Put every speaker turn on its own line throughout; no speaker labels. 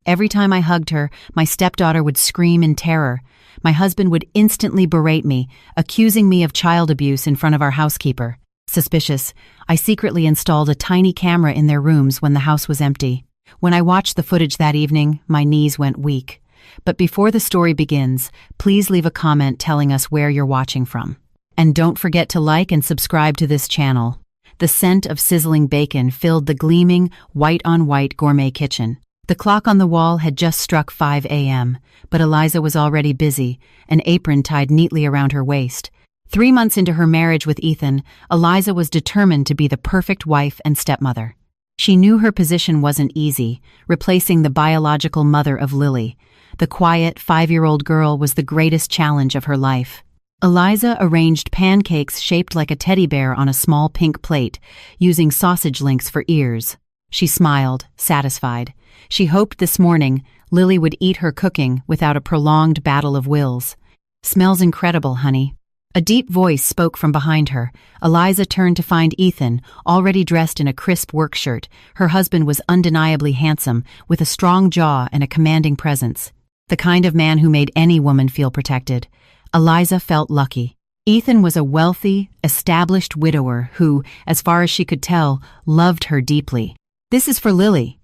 Every time I hugged her, my stepdaughter would scream in terror. My husband would instantly berate me, accusing me of child abuse in front of our housekeeper. Suspicious, I secretly installed a tiny camera in their rooms when the house was empty. When I watched the footage that evening, my knees went weak. But before the story begins, please leave a comment telling us where you're watching from. And don't forget to like and subscribe to this channel. The scent of sizzling bacon filled the gleaming, white-on-white gourmet kitchen. The clock on the wall had just struck 5 a.m., but Eliza was already busy, an apron tied neatly around her waist. 3 months into her marriage with Ethan, Eliza was determined to be the perfect wife and stepmother. She knew her position wasn't easy, replacing the biological mother of Lily. The quiet, 5-year-old girl was the greatest challenge of her life. Eliza arranged pancakes shaped like a teddy bear on a small pink plate, using sausage links for ears. She smiled, satisfied. She hoped this morning Lily would eat her cooking without a prolonged battle of wills. "Smells incredible, honey." A deep voice spoke from behind her. Eliza turned to find Ethan, already dressed in a crisp work shirt. Her husband was undeniably handsome, with a strong jaw and a commanding presence. The kind of man who made any woman feel protected. Eliza felt lucky. Ethan was a wealthy, established widower who, as far as she could tell, loved her deeply. "This is for Lily.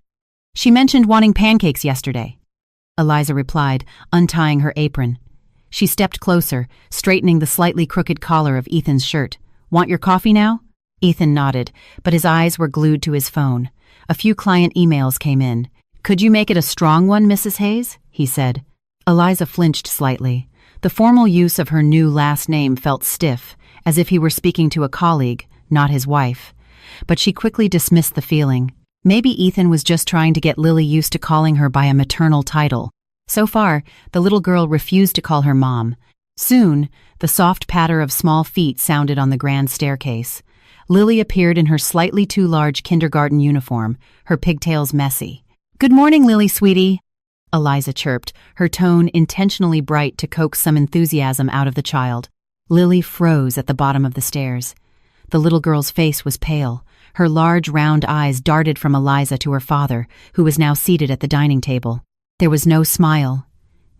She mentioned wanting pancakes yesterday," Eliza replied, untying her apron. She stepped closer, straightening the slightly crooked collar of Ethan's shirt. "Want your coffee now?" Ethan nodded, but his eyes were glued to his phone. A few client emails came in. "Could you make it a strong one, Mrs. Hayes?" he said. Eliza flinched slightly. The formal use of her new last name felt stiff, as if he were speaking to a colleague, not his wife. But she quickly dismissed the feeling. Maybe Ethan was just trying to get Lily used to calling her by a maternal title. So far, the little girl refused to call her mom. Soon, the soft patter of small feet sounded on the grand staircase. Lily appeared in her slightly too large kindergarten uniform, her pigtails messy. "Good morning, Lily, sweetie," Eliza chirped, her tone intentionally bright to coax some enthusiasm out of the child. Lily froze at the bottom of the stairs. The little girl's face was pale. Her large, round eyes darted from Eliza to her father, who was now seated at the dining table. There was no smile,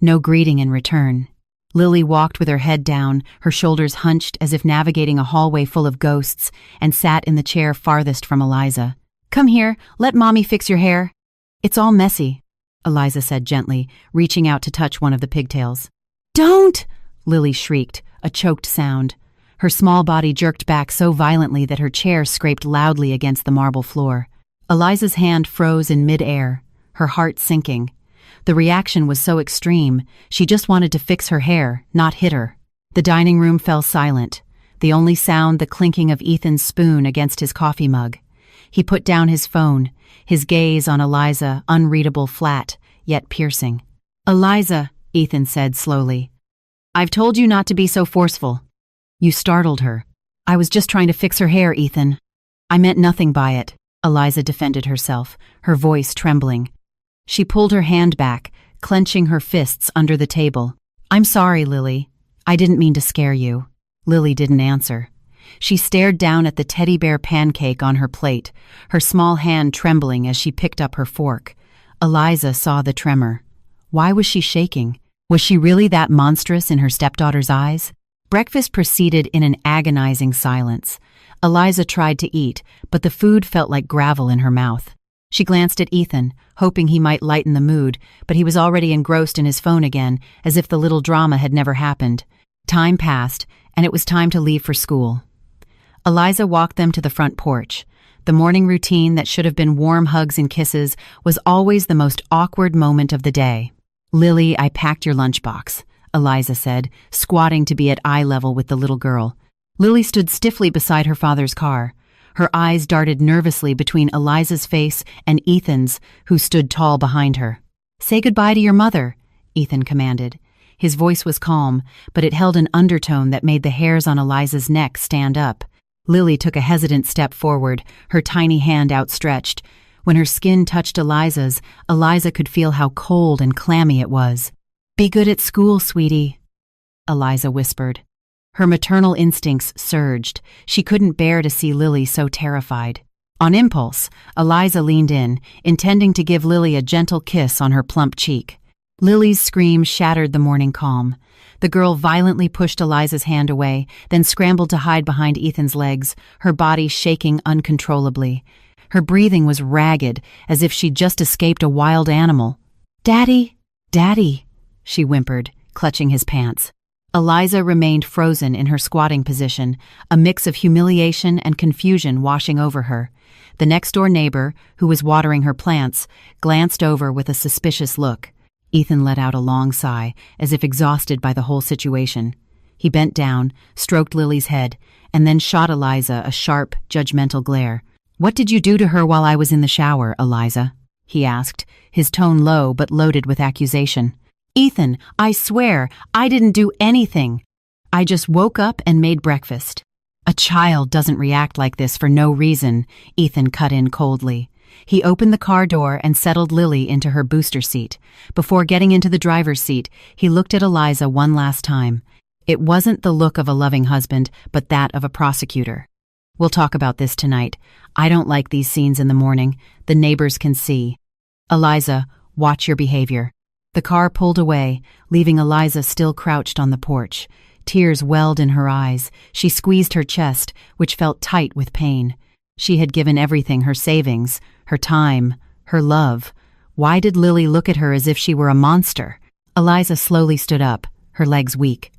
no greeting in return. Lily walked with her head down, her shoulders hunched as if navigating a hallway full of ghosts, and sat in the chair farthest from Eliza. "Come here, let Mommy fix your hair." "It's all messy," Eliza said gently, reaching out to touch one of the pigtails. "Don't!" Lily shrieked, a choked sound. Her small body jerked back so violently that her chair scraped loudly against the marble floor. Eliza's hand froze in mid-air, her heart sinking. The reaction was so extreme, she just wanted to fix her hair, not hit her. The dining room fell silent, the only sound the clinking of Ethan's spoon against his coffee mug. He put down his phone, his gaze on Eliza, unreadable, flat, yet piercing. "Eliza," Ethan said slowly, "I've told you not to be so forceful." "You startled her." "I was just trying to fix her hair, Ethan. I meant nothing by it," Eliza defended herself, her voice trembling. She pulled her hand back, clenching her fists under the table. "I'm sorry, Lily. I didn't mean to scare you." Lily didn't answer. She stared down at the teddy bear pancake on her plate, her small hand trembling as she picked up her fork. Eliza saw the tremor. Why was she shaking? Was she really that monstrous in her stepdaughter's eyes? Breakfast proceeded in an agonizing silence. Eliza tried to eat, but the food felt like gravel in her mouth. She glanced at Ethan, hoping he might lighten the mood, but he was already engrossed in his phone again, as if the little drama had never happened. Time passed, and it was time to leave for school. Eliza walked them to the front porch. The morning routine that should have been warm hugs and kisses was always the most awkward moment of the day. "Lily, I packed your lunchbox," Eliza said, squatting to be at eye level with the little girl. Lily stood stiffly beside her father's car. Her eyes darted nervously between Eliza's face and Ethan's, who stood tall behind her. "Say goodbye to your mother," Ethan commanded. His voice was calm, but it held an undertone that made the hairs on Eliza's neck stand up. Lily took a hesitant step forward, her tiny hand outstretched. When her skin touched Eliza's, Eliza could feel how cold and clammy it was. "Be good at school, sweetie," Eliza whispered. Her maternal instincts surged. She couldn't bear to see Lily so terrified. On impulse, Eliza leaned in, intending to give Lily a gentle kiss on her plump cheek. Lily's scream shattered the morning calm. The girl violently pushed Eliza's hand away, then scrambled to hide behind Ethan's legs, her body shaking uncontrollably. Her breathing was ragged, as if she'd just escaped a wild animal. "Daddy, Daddy," she whimpered, clutching his pants. Eliza remained frozen in her squatting position, a mix of humiliation and confusion washing over her. The next-door neighbor, who was watering her plants, glanced over with a suspicious look. Ethan let out a long sigh, as if exhausted by the whole situation. He bent down, stroked Lily's head, and then shot Eliza a sharp, judgmental glare. "What did you do to her while I was in the shower, Eliza?" he asked, his tone low but loaded with accusation. "Ethan, I swear, I didn't do anything. I just woke up and made breakfast." "A child doesn't react like this for no reason," Ethan cut in coldly. He opened the car door and settled Lily into her booster seat. Before getting into the driver's seat, he looked at Eliza one last time. It wasn't the look of a loving husband, but that of a prosecutor. "We'll talk about this tonight. I don't like these scenes in the morning. The neighbors can see. Eliza, watch your behavior." The car pulled away, leaving Eliza still crouched on the porch. Tears welled in her eyes. She squeezed her chest, which felt tight with pain. She had given everything, her savings, her time, her love. Why did Lily look at her as if she were a monster? Eliza slowly stood up, her legs weak.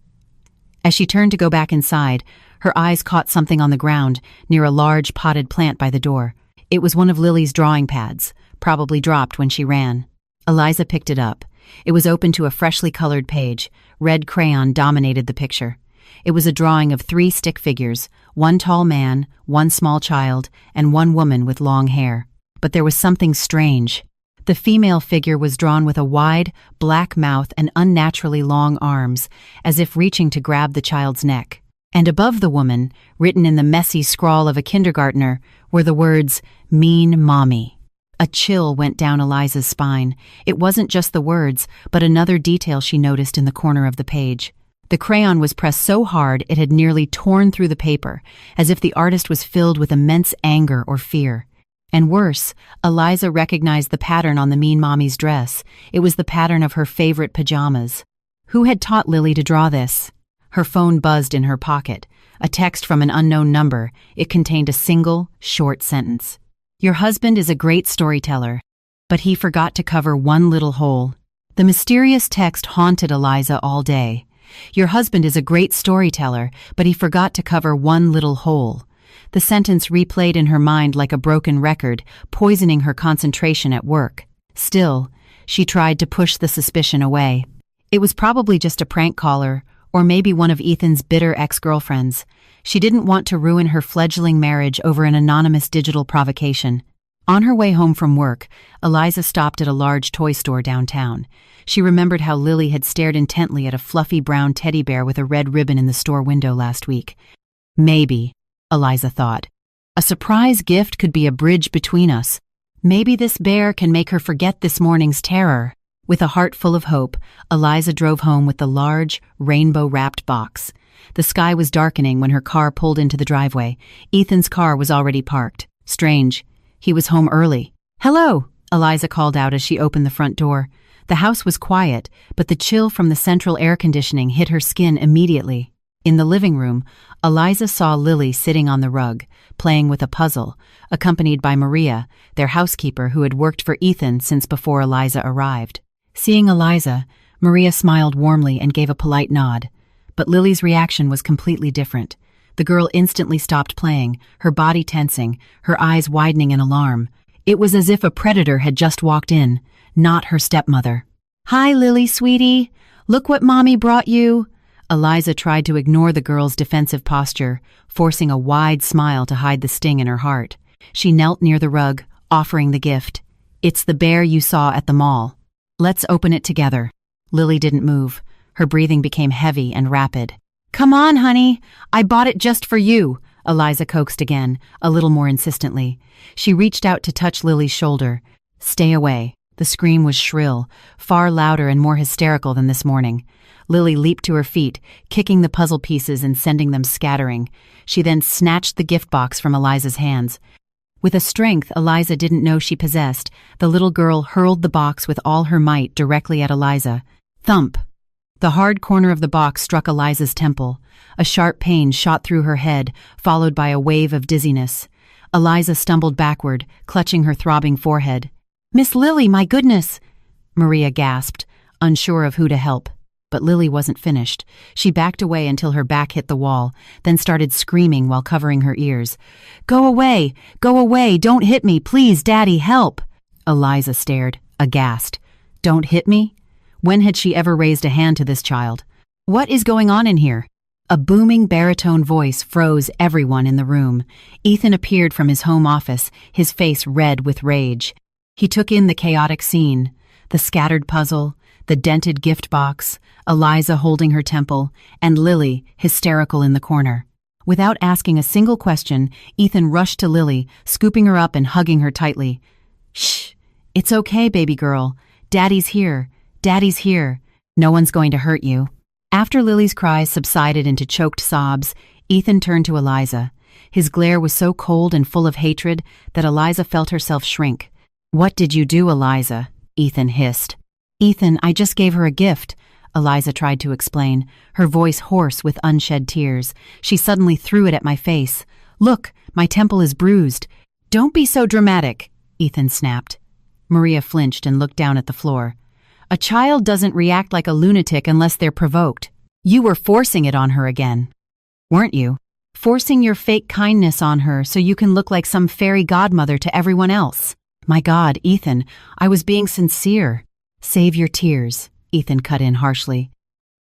As she turned to go back inside, her eyes caught something on the ground near a large potted plant by the door. It was one of Lily's drawing pads, probably dropped when she ran. Eliza picked it up. It was open to a freshly colored page. Red crayon dominated the picture. It was a drawing of 3 stick figures, one tall man, one small child, and one woman with long hair. But there was something strange. The female figure was drawn with a wide, black mouth and unnaturally long arms, as if reaching to grab the child's neck. And above the woman, written in the messy scrawl of a kindergartner, were the words, "Mean Mommy." A chill went down Eliza's spine. It wasn't just the words, but another detail she noticed in the corner of the page. The crayon was pressed so hard it had nearly torn through the paper, as if the artist was filled with immense anger or fear. And worse, Eliza recognized the pattern on the Mean Mommy's dress. It was the pattern of her favorite pajamas. Who had taught Lily to draw this? Her phone buzzed in her pocket. A text from an unknown number. It contained a single, short sentence. "Your husband is a great storyteller, but he forgot to cover one little hole." The mysterious text haunted Eliza all day. "Your husband is a great storyteller, but he forgot to cover one little hole." The sentence replayed in her mind like a broken record, poisoning her concentration at work. Still, she tried to push the suspicion away. It was probably just a prank caller, or maybe one of Ethan's bitter ex-girlfriends. She didn't want to ruin her fledgling marriage over an anonymous digital provocation. On her way home from work, Eliza stopped at a large toy store downtown. She remembered how Lily had stared intently at a fluffy brown teddy bear with a red ribbon in the store window last week. Maybe, Eliza thought, a surprise gift could be a bridge between us. Maybe this bear can make her forget this morning's terror. With a heart full of hope, Eliza drove home with the large, rainbow-wrapped box. The sky was darkening when her car pulled into the driveway. Ethan's car was already parked. Strange. He was home early. "Hello," Eliza called out as she opened the front door. The house was quiet, but the chill from the central air conditioning hit her skin immediately. In the living room, Eliza saw Lily sitting on the rug, playing with a puzzle, accompanied by Maria, their housekeeper who had worked for Ethan since before Eliza arrived. Seeing Eliza, Maria smiled warmly and gave a polite nod. But Lily's reaction was completely different. The girl instantly stopped playing, her body tensing, her eyes widening in alarm. It was as if a predator had just walked in, not her stepmother. "Hi, Lily, sweetie. Look what Mommy brought you." Eliza tried to ignore the girl's defensive posture, forcing a wide smile to hide the sting in her heart. She knelt near the rug, offering the gift. "It's the bear you saw at the mall. Let's open it together." Lily didn't move. Her breathing became heavy and rapid. "Come on, honey. I bought it just for you," Eliza coaxed again, a little more insistently. She reached out to touch Lily's shoulder. "Stay away." The scream was shrill, far louder and more hysterical than this morning. Lily leaped to her feet, kicking the puzzle pieces and sending them scattering. She then snatched the gift box from Eliza's hands. With a strength Eliza didn't know she possessed, the little girl hurled the box with all her might directly at Eliza. Thump! The hard corner of the box struck Eliza's temple. A sharp pain shot through her head, followed by a wave of dizziness. Eliza stumbled backward, clutching her throbbing forehead. "Miss Lily, my goodness!" Maria gasped, unsure of who to help. But Lily wasn't finished. She backed away until her back hit the wall, then started screaming while covering her ears. "Go away! Go away! Don't hit me! Please, Daddy, help!" Eliza stared, aghast. "Don't hit me?" When had she ever raised a hand to this child? "What is going on in here?" A booming baritone voice froze everyone in the room. Ethan appeared from his home office, his face red with rage. He took in the chaotic scene, the scattered puzzle, the dented gift box, Eliza holding her temple, and Lily, hysterical in the corner. Without asking a single question, Ethan rushed to Lily, scooping her up and hugging her tightly. "Shh! It's okay, baby girl. Daddy's here. Daddy's here. No one's going to hurt you." After Lily's cries subsided into choked sobs, Ethan turned to Eliza. His glare was so cold and full of hatred that Eliza felt herself shrink. "What did you do, Eliza?" Ethan hissed. "Ethan, I just gave her a gift," Eliza tried to explain, her voice hoarse with unshed tears. She suddenly threw it at my face. "Look, my temple is bruised." "Don't be so dramatic," Ethan snapped. Maria flinched and looked down at the floor. "A child doesn't react like a lunatic unless they're provoked. You were forcing it on her again, weren't you? Forcing your fake kindness on her so you can look like some fairy godmother to everyone else." "My God, Ethan, I was being sincere." "Save your tears," Ethan cut in harshly.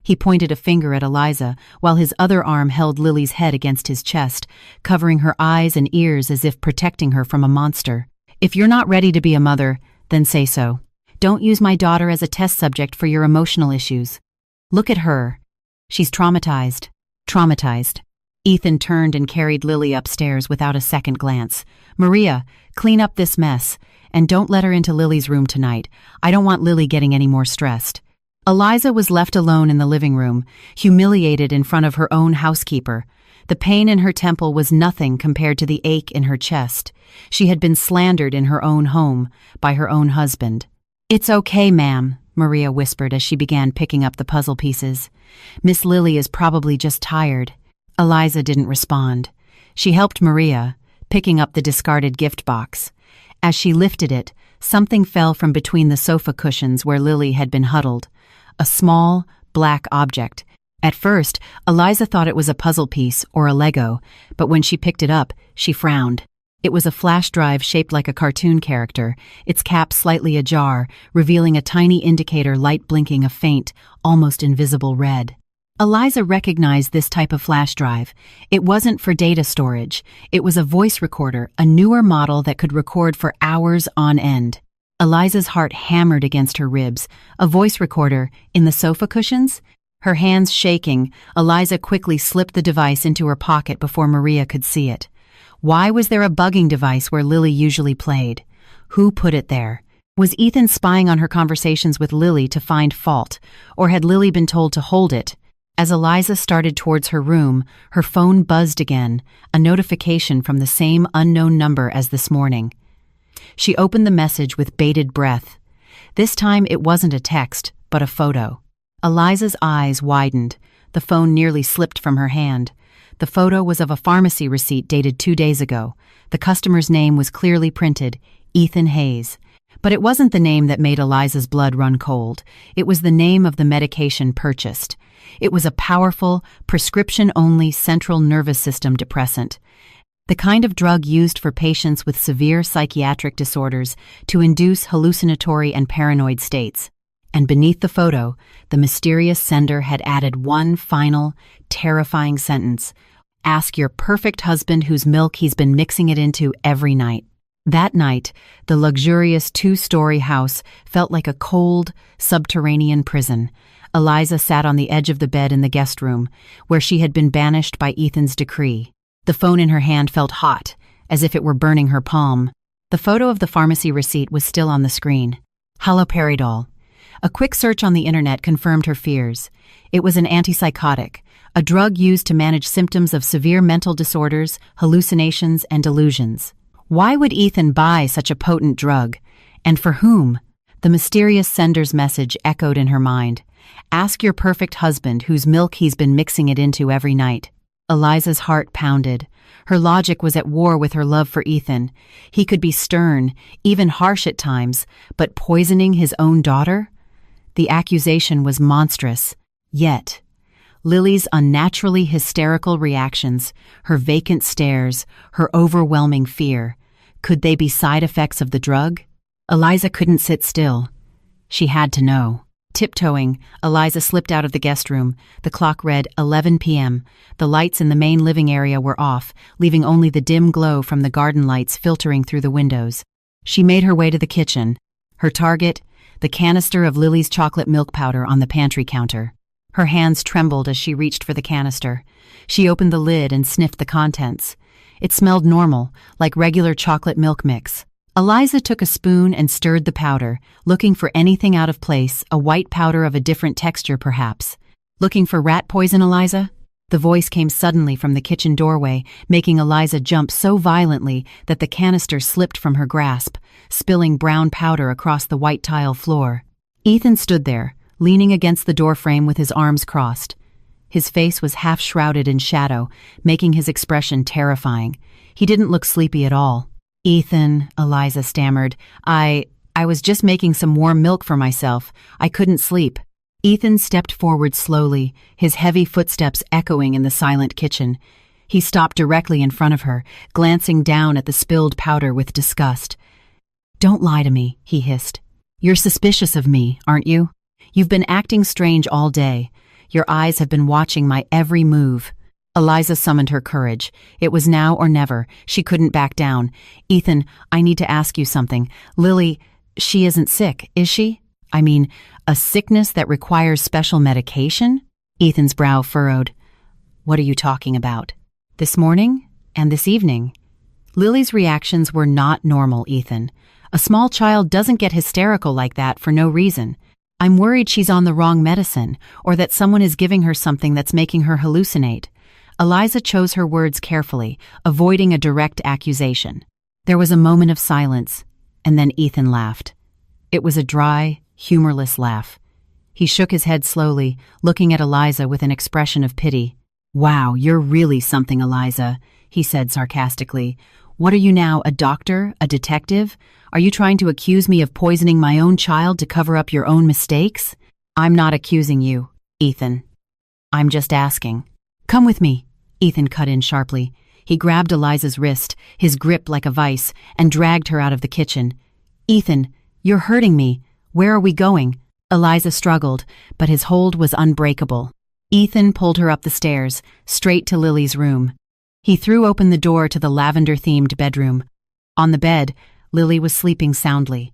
He pointed a finger at Eliza, while his other arm held Lily's head against his chest, covering her eyes and ears as if protecting her from a monster. "If you're not ready to be a mother, then say so. Don't use my daughter as a test subject for your emotional issues. Look at her. She's traumatized." Traumatized. Ethan turned and carried Lily upstairs without a second glance. "Maria, clean up this mess, and don't let her into Lily's room tonight. I don't want Lily getting any more stressed." Eliza was left alone in the living room, humiliated in front of her own housekeeper. The pain in her temple was nothing compared to the ache in her chest. She had been slandered in her own home, by her own husband. "It's okay, ma'am," Maria whispered as she began picking up the puzzle pieces. "Miss Lily is probably just tired." Eliza didn't respond. She helped Maria, picking up the discarded gift box. As she lifted it, something fell from between the sofa cushions where Lily had been huddled. A small, black object. At first, Eliza thought it was a puzzle piece or a Lego, but when she picked it up, she frowned. It was a flash drive shaped like a cartoon character, its cap slightly ajar, revealing a tiny indicator light blinking a faint, almost invisible red. Eliza recognized this type of flash drive. It wasn't for data storage. It was a voice recorder, a newer model that could record for hours on end. Eliza's heart hammered against her ribs. A voice recorder in the sofa cushions? Her hands shaking, Eliza quickly slipped the device into her pocket before Maria could see it. Why was there a bugging device where Lily usually played? Who put it there? Was Ethan spying on her conversations with Lily to find fault, or had Lily been told to hold it? As Eliza started towards her room, her phone buzzed again, a notification from the same unknown number as this morning. She opened the message with bated breath. This time it wasn't a text, but a photo. Eliza's eyes widened. The phone nearly slipped from her hand. The photo was of a pharmacy receipt dated 2 days ago. The customer's name was clearly printed, Ethan Hayes. But it wasn't the name that made Eliza's blood run cold. It was the name of the medication purchased. It was a powerful, prescription-only central nervous system depressant. The kind of drug used for patients with severe psychiatric disorders to induce hallucinatory and paranoid states. And beneath the photo, the mysterious sender had added one final, terrifying sentence. "Ask your perfect husband whose milk he's been mixing it into every night." That night, the luxurious 2-story house felt like a cold, subterranean prison. Eliza sat on the edge of the bed in the guest room, where she had been banished by Ethan's decree. The phone in her hand felt hot, as if it were burning her palm. The photo of the pharmacy receipt was still on the screen. Haloperidol. A quick search on the internet confirmed her fears. It was an antipsychotic, a drug used to manage symptoms of severe mental disorders, hallucinations, and delusions. Why would Ethan buy such a potent drug? And for whom? The mysterious sender's message echoed in her mind. Ask your perfect husband whose milk he's been mixing it into every night. Eliza's heart pounded. Her logic was at war with her love for Ethan. He could be stern, even harsh at times, but poisoning his own daughter? The accusation was monstrous. Yet, Lily's unnaturally hysterical reactions, her vacant stares, her overwhelming fear, could they be side effects of the drug? Eliza couldn't sit still. She had to know. Tiptoeing, Eliza slipped out of the guest room. The clock read 11 p.m. The lights in the main living area were off, leaving only the dim glow from the garden lights filtering through the windows. She made her way to the kitchen. Her target, the canister of Lily's chocolate milk powder on the pantry counter. Her hands trembled as she reached for the canister. She opened the lid and sniffed the contents. It smelled normal, like regular chocolate milk mix. Eliza took a spoon and stirred the powder, looking for anything out of place, a white powder of a different texture perhaps. Looking for rat poison, Eliza? The voice came suddenly from the kitchen doorway, making Eliza jump so violently that the canister slipped from her grasp, spilling brown powder across the white tile floor. Ethan stood there, leaning against the doorframe with his arms crossed. His face was half shrouded in shadow, making his expression terrifying. He didn't look sleepy at all. Ethan, Eliza stammered, I was just making some warm milk for myself. I couldn't sleep. Ethan stepped forward slowly, his heavy footsteps echoing in the silent kitchen. He stopped directly in front of her, glancing down at the spilled powder with disgust. Don't lie to me, he hissed. You're suspicious of me, aren't you? You've been acting strange all day. Your eyes have been watching my every move. Eliza summoned her courage. It was now or never. She couldn't back down. Ethan, I need to ask you something. Lily, she isn't sick, is she? I mean, a sickness that requires special medication? Ethan's brow furrowed. What are you talking about? This morning and this evening? Lily's reactions were not normal, Ethan. A small child doesn't get hysterical like that for no reason. I'm worried she's on the wrong medicine, or that someone is giving her something that's making her hallucinate. Eliza chose her words carefully, avoiding a direct accusation. There was a moment of silence, and then Ethan laughed. It was a dry, humorless laugh. He shook his head slowly, looking at Eliza with an expression of pity. Wow, you're really something, Eliza, he said sarcastically. What are you now, a doctor, a detective? Are you trying to accuse me of poisoning my own child to cover up your own mistakes? I'm not accusing you, Ethan. I'm just asking. Come with me, Ethan cut in sharply. He grabbed Eliza's wrist, his grip like a vice, and dragged her out of the kitchen. Ethan, you're hurting me. Where are we going? Eliza struggled, but his hold was unbreakable. Ethan pulled her up the stairs, straight to Lily's room. He threw open the door to the lavender-themed bedroom. On the bed, Lily was sleeping soundly,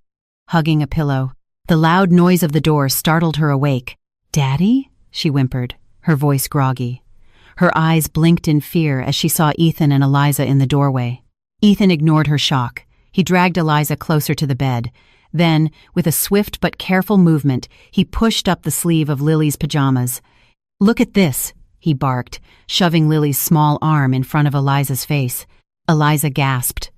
hugging a pillow. The loud noise of the door startled her awake. Daddy? She whimpered, her voice groggy. Her eyes blinked in fear as she saw Ethan and Eliza in the doorway. Ethan ignored her shock. He dragged Eliza closer to the bed. Then, with a swift but careful movement, he pushed up the sleeve of Lily's pajamas. Look at this, he barked, shoving Lily's small arm in front of Eliza's face. Eliza gasped.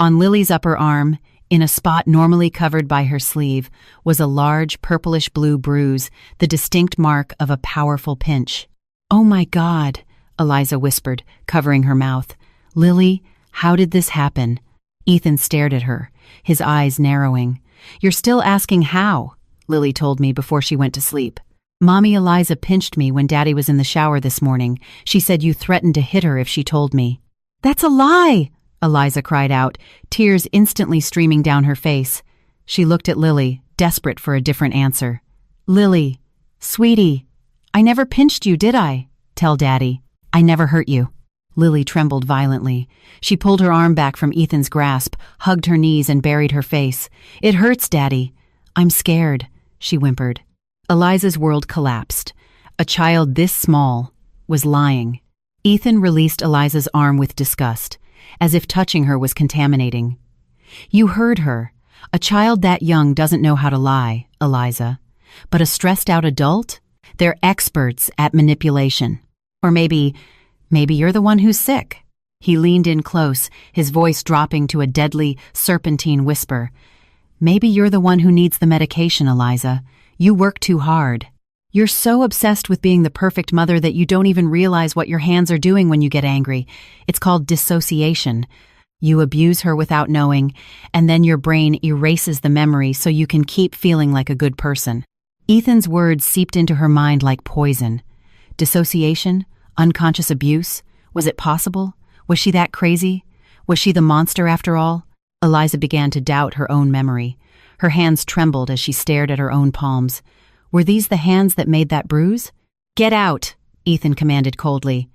On Lily's upper arm, in a spot normally covered by her sleeve, was a large purplish-blue bruise, the distinct mark of a powerful pinch. Oh my God, Eliza whispered, covering her mouth. Lily, how did this happen? Ethan stared at her, his eyes narrowing. You're still asking how, Lily told me before she went to sleep. Mommy Eliza pinched me when Daddy was in the shower this morning. She said you threatened to hit her if she told me. That's a lie, Eliza cried out, tears instantly streaming down her face. She looked at Lily, desperate for a different answer. Lily, sweetie, I never pinched you, did I? Tell Daddy. I never hurt you. Lily trembled violently. She pulled her arm back from Ethan's grasp, hugged her knees and buried her face. It hurts, Daddy. I'm scared, she whimpered. Eliza's world collapsed. A child this small was lying. Ethan released Eliza's arm with disgust, as if touching her was contaminating. You heard her. A child that young doesn't know how to lie, Eliza. But a stressed-out adult? They're experts at manipulation. Or maybe you're the one who's sick. He leaned in close, his voice dropping to a deadly, serpentine whisper. Maybe you're the one who needs the medication, Eliza. You work too hard. You're so obsessed with being the perfect mother that you don't even realize what your hands are doing when you get angry. It's called dissociation. You abuse her without knowing, and then your brain erases the memory so you can keep feeling like a good person. Ethan's words seeped into her mind like poison. Dissociation? Unconscious abuse? Was it possible? Was she that crazy? Was she the monster after all? Eliza began to doubt her own memory. Her hands trembled as she stared at her own palms. Were these the hands that made that bruise? "Get out," Ethan commanded coldly.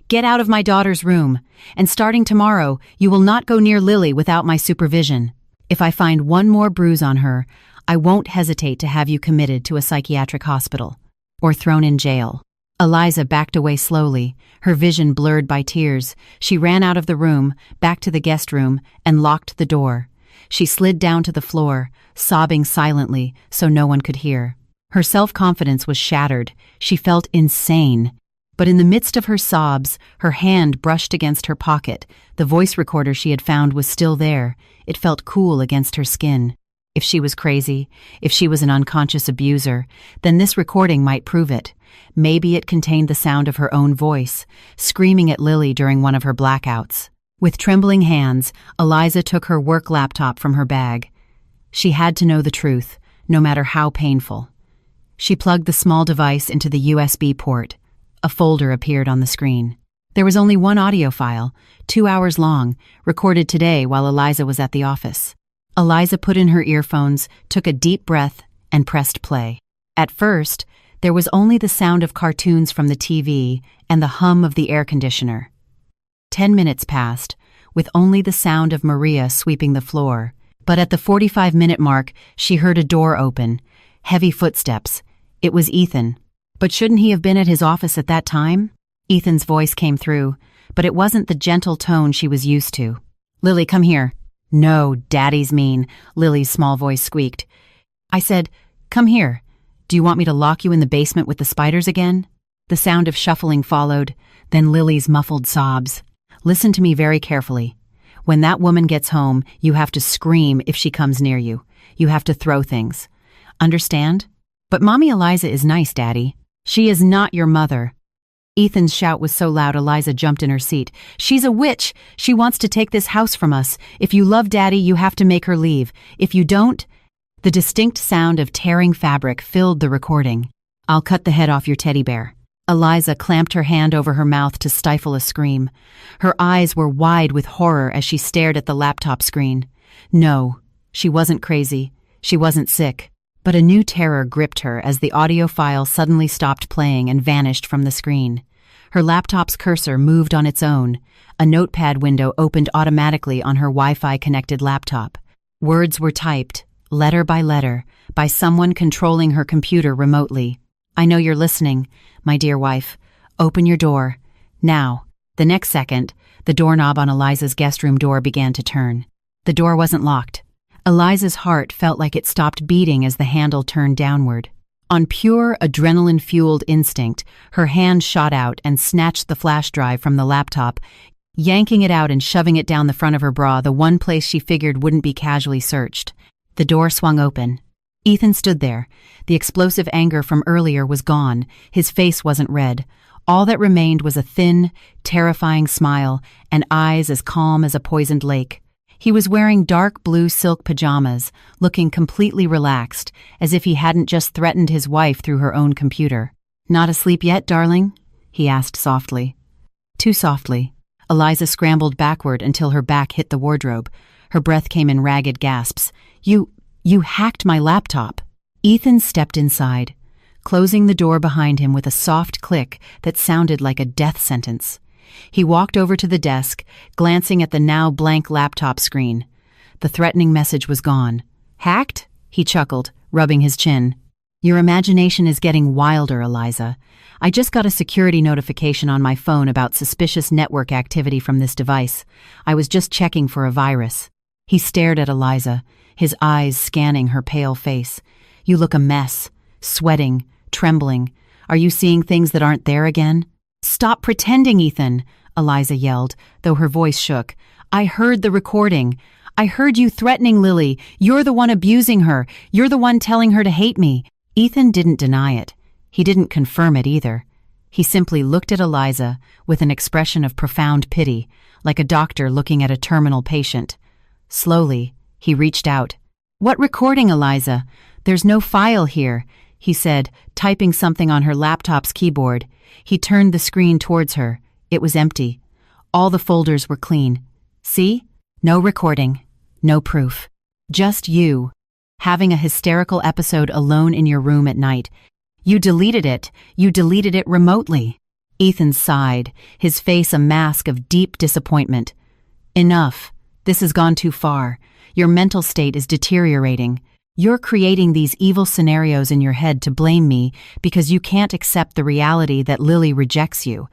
"Get out of my daughter's room, and starting tomorrow, you will not go near Lily without my supervision. If I find one more bruise on her, I won't hesitate to have you committed to a psychiatric hospital or thrown in jail." Eliza backed away slowly, her vision blurred by tears. She ran out of the room, back to the guest room, and locked the door. She slid down to the floor, sobbing silently so no one could hear. Her self-confidence was shattered. She felt insane. But in the midst of her sobs, her hand brushed against her pocket. The voice recorder she had found was still there. It felt cool against her skin. If she was crazy, if she was an unconscious abuser, then this recording might prove it. Maybe it contained the sound of her own voice, screaming at Lily during one of her blackouts. With trembling hands, Eliza took her work laptop from her bag. She had to know the truth, no matter how painful. She plugged the small device into the USB port. A folder appeared on the screen. There was only one audio file, 2 hours long, recorded today while Eliza was at the office. Eliza put in her earphones, took a deep breath, and pressed play. At first, there was only the sound of cartoons from the TV and the hum of the air conditioner. 10 minutes passed, with only the sound of Maria sweeping the floor. But at the 45-minute mark, she heard a door open. Heavy footsteps. It was Ethan. But shouldn't he have been at his office at that time? Ethan's voice came through, but it wasn't the gentle tone she was used to. "Lily, come here." "No, Daddy's mean," Lily's small voice squeaked. "I said, come here. Do you want me to lock you in the basement with the spiders again?" The sound of shuffling followed, then Lily's muffled sobs. "Listen to me very carefully. When that woman gets home, you have to scream if she comes near you. You have to throw things. Understand? But Mommy Eliza is nice, Daddy. She is not your mother." Ethan's shout was so loud Eliza jumped in her seat. "She's a witch! She wants to take this house from us. If you love Daddy, you have to make her leave. If you don't—" The distinct sound of tearing fabric filled the recording. "I'll cut the head off your teddy bear." Eliza clamped her hand over her mouth to stifle a scream. Her eyes were wide with horror as she stared at the laptop screen. No, she wasn't crazy. She wasn't sick. But a new terror gripped her as the audio file suddenly stopped playing and vanished from the screen. Her laptop's cursor moved on its own. A notepad window opened automatically on her Wi-Fi-connected laptop. Words were typed, letter by someone controlling her computer remotely. "I know you're listening, my dear wife. Open your door. Now." The next second, the doorknob on Eliza's guest room door began to turn. The door wasn't locked. Eliza's heart felt like it stopped beating as the handle turned downward. On pure adrenaline-fueled instinct, her hand shot out and snatched the flash drive from the laptop, yanking it out and shoving it down the front of her bra, the one place she figured wouldn't be casually searched. The door swung open. Ethan stood there. The explosive anger from earlier was gone. His face wasn't red. All that remained was a thin, terrifying smile and eyes as calm as a poisoned lake. He was wearing dark blue silk pajamas, looking completely relaxed, as if he hadn't just threatened his wife through her own computer. "Not asleep yet, darling?" he asked softly. Too softly. Eliza scrambled backward until her back hit the wardrobe. Her breath came in ragged gasps. You hacked my laptop." Ethan stepped inside, closing the door behind him with a soft click that sounded like a death sentence. He walked over to the desk, glancing at the now blank laptop screen. The threatening message was gone. "Hacked?" he chuckled, rubbing his chin. "Your imagination is getting wilder, Eliza. I just got a security notification on my phone about suspicious network activity from this device. I was just checking for a virus." He stared at Eliza, his eyes scanning her pale face. "You look a mess, sweating, trembling. Are you seeing things that aren't there again?" "Stop pretending, Ethan," Eliza yelled, though her voice shook. "I heard the recording. I heard you threatening Lily. You're the one abusing her. You're the one telling her to hate me." Ethan didn't deny it. He didn't confirm it either. He simply looked at Eliza with an expression of profound pity, like a doctor looking at a terminal patient. Slowly, he reached out. "What recording, Eliza? There's no file here," he said, typing something on her laptop's keyboard. He turned the screen towards her. It was empty. All the folders were clean. "See? No recording. No proof. Just you, having a hysterical episode alone in your room at night. You deleted it. You deleted it remotely." Ethan sighed, his face a mask of deep disappointment. "Enough. This has gone too far. Your mental state is deteriorating. You're creating these evil scenarios in your head to blame me because you can't accept the reality that Lily rejects you."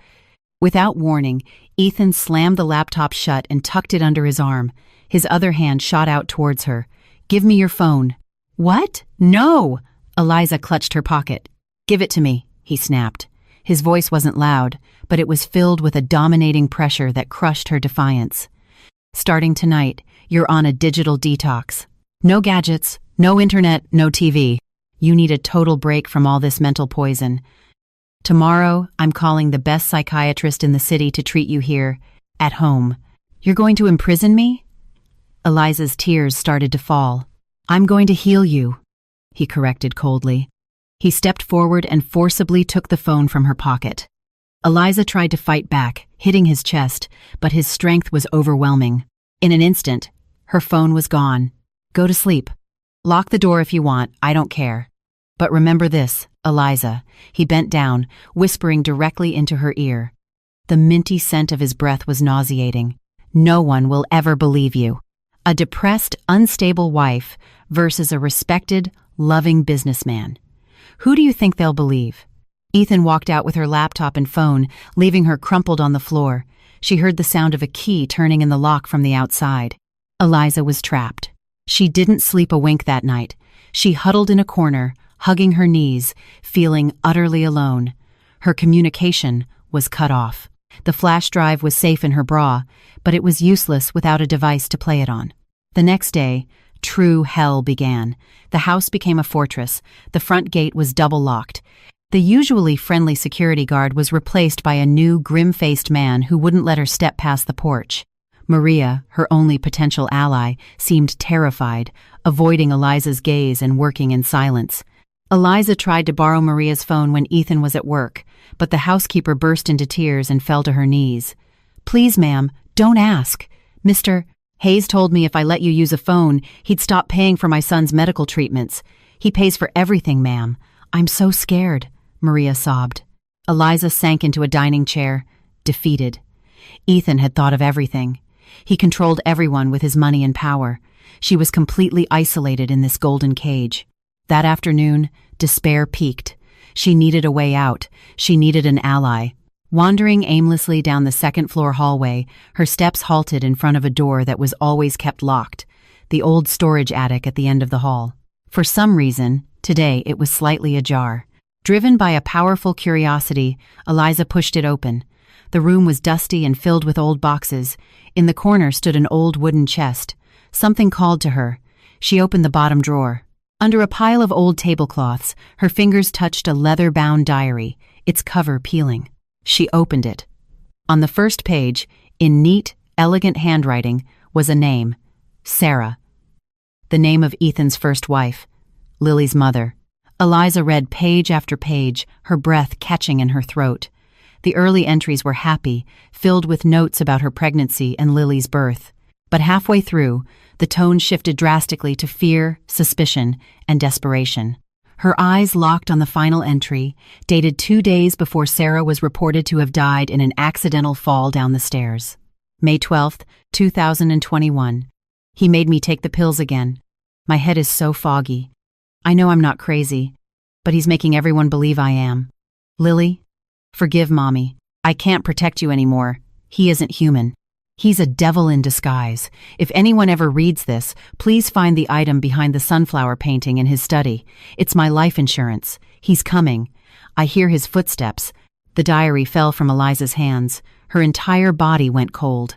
Without warning, Ethan slammed the laptop shut and tucked it under his arm. His other hand shot out towards her. "Give me your phone." "What? No!" Eliza clutched her pocket. "Give it to me," he snapped. His voice wasn't loud, but it was filled with a dominating pressure that crushed her defiance. "Starting tonight, you're on a digital detox. No gadgets, no internet, no TV. You need a total break from all this mental poison. Tomorrow, I'm calling the best psychiatrist in the city to treat you here, at home." "You're going to imprison me?" Eliza's tears started to fall. "I'm going to heal you," he corrected coldly. He stepped forward and forcibly took the phone from her pocket. Eliza tried to fight back, hitting his chest, but his strength was overwhelming. In an instant, her phone was gone. "Go to sleep. Lock the door if you want, I don't care. But remember this, Eliza." He bent down, whispering directly into her ear. The minty scent of his breath was nauseating. "No one will ever believe you. A depressed, unstable wife versus a respected, loving businessman. Who do you think they'll believe?" Ethan walked out with her laptop and phone, leaving her crumpled on the floor. She heard the sound of a key turning in the lock from the outside. Eliza was trapped. She didn't sleep a wink that night. She huddled in a corner, hugging her knees, feeling utterly alone. Her communication was cut off. The flash drive was safe in her bra, but it was useless without a device to play it on. The next day, true hell began. The house became a fortress. The front gate was double-locked. The usually friendly security guard was replaced by a new, grim-faced man who wouldn't let her step past the porch. Maria, her only potential ally, seemed terrified, avoiding Eliza's gaze and working in silence. Eliza tried to borrow Maria's phone when Ethan was at work, but the housekeeper burst into tears and fell to her knees. "Please, ma'am, don't ask. Mr. Hayes told me if I let you use a phone, he'd stop paying for my son's medical treatments. He pays for everything, ma'am. I'm so scared," Maria sobbed. Eliza sank into a dining chair, defeated. Ethan had thought of everything. He controlled everyone with his money and power. She was completely isolated in this golden cage. That afternoon, despair peaked. She needed a way out. She needed an ally. Wandering aimlessly down the second-floor hallway, her steps halted in front of a door that was always kept locked, the old storage attic at the end of the hall. For some reason, today it was slightly ajar. Driven by a powerful curiosity, Eliza pushed it open. The room was dusty and filled with old boxes. In the corner stood an old wooden chest. Something called to her. She opened the bottom drawer. Under a pile of old tablecloths, her fingers touched a leather-bound diary, its cover peeling. She opened it. On the first page, in neat, elegant handwriting, was a name, Sarah. The name of Ethan's first wife, Lily's mother. Eliza read page after page, her breath catching in her throat. The early entries were happy, filled with notes about her pregnancy and Lily's birth. But halfway through, the tone shifted drastically to fear, suspicion, and desperation. Her eyes locked on the final entry, dated 2 days before Sarah was reported to have died in an accidental fall down the stairs. May 12, 2021. He made me take the pills again. My head is so foggy. I know I'm not crazy, but he's making everyone believe I am. Lily, forgive Mommy. I can't protect you anymore. He isn't human. He's a devil in disguise. If anyone ever reads this, please find the item behind the sunflower painting in his study. It's my life insurance. He's coming. I hear his footsteps. The diary fell from Eliza's hands. Her entire body went cold.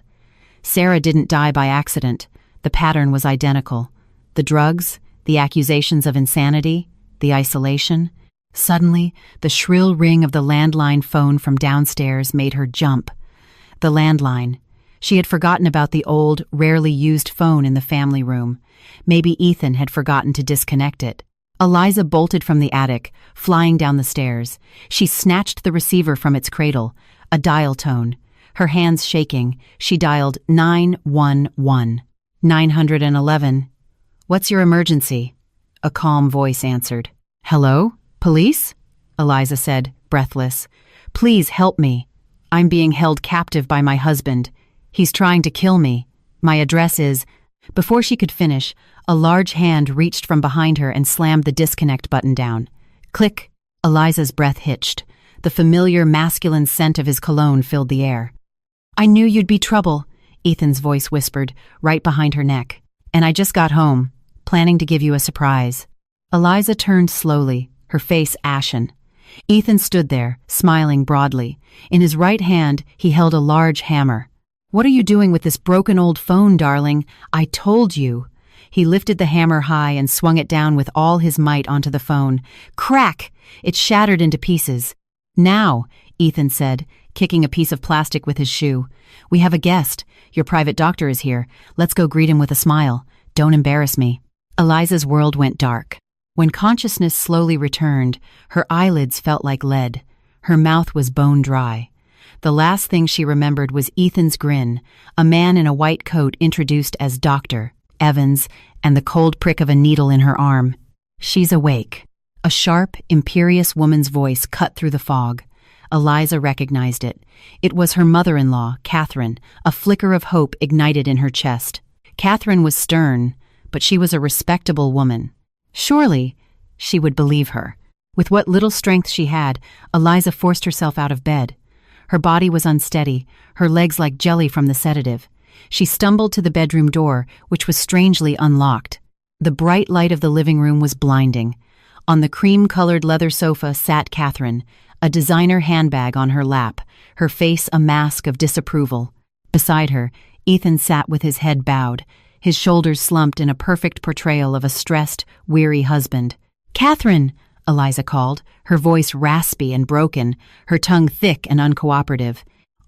Sarah didn't die by accident. The pattern was identical. The drugs, the accusations of insanity, the isolation. Suddenly, the shrill ring of the landline phone from downstairs made her jump. The landline. She had forgotten about the old, rarely used phone in the family room. Maybe Ethan had forgotten to disconnect it. Eliza bolted from the attic, flying down the stairs. She snatched the receiver from its cradle, a dial tone. Her hands shaking, she dialed 911. 911. "What's your emergency?" A calm voice answered. "Hello? Police?" Eliza said, breathless. "Please help me. I'm being held captive by my husband. He's trying to kill me. My address is—" Before she could finish, a large hand reached from behind her and slammed the disconnect button down. Click. Eliza's breath hitched. The familiar masculine scent of his cologne filled the air. "I knew you'd be trouble," Ethan's voice whispered, right behind her neck. "And I just got home, planning to give you a surprise." Eliza turned slowly, her face ashen. Ethan stood there, smiling broadly. In his right hand, he held a large hammer. "What are you doing with this broken old phone, darling? I told you." He lifted the hammer high and swung it down with all his might onto the phone. Crack! It shattered into pieces. "Now," Ethan said, kicking a piece of plastic with his shoe. "We have a guest. Your private doctor is here. Let's go greet him with a smile. Don't embarrass me." Eliza's world went dark. When consciousness slowly returned, her eyelids felt like lead. Her mouth was bone dry. The last thing she remembered was Ethan's grin, a man in a white coat introduced as Dr. Evans, and the cold prick of a needle in her arm. "She's awake." A sharp, imperious woman's voice cut through the fog. Eliza recognized it. It was her mother-in-law, Catherine, a flicker of hope ignited in her chest. Catherine was stern, but she was a respectable woman. Surely, she would believe her. With what little strength she had, Eliza forced herself out of bed. Her body was unsteady, her legs like jelly from the sedative. She stumbled to the bedroom door, which was strangely unlocked. The bright light of the living room was blinding. On the cream-colored leather sofa sat Catherine, a designer handbag on her lap, her face a mask of disapproval. Beside her, Ethan sat with his head bowed, his shoulders slumped in a perfect portrayal of a stressed, weary husband. "Catherine!" Eliza called, her voice raspy and broken, her tongue thick and uncooperative.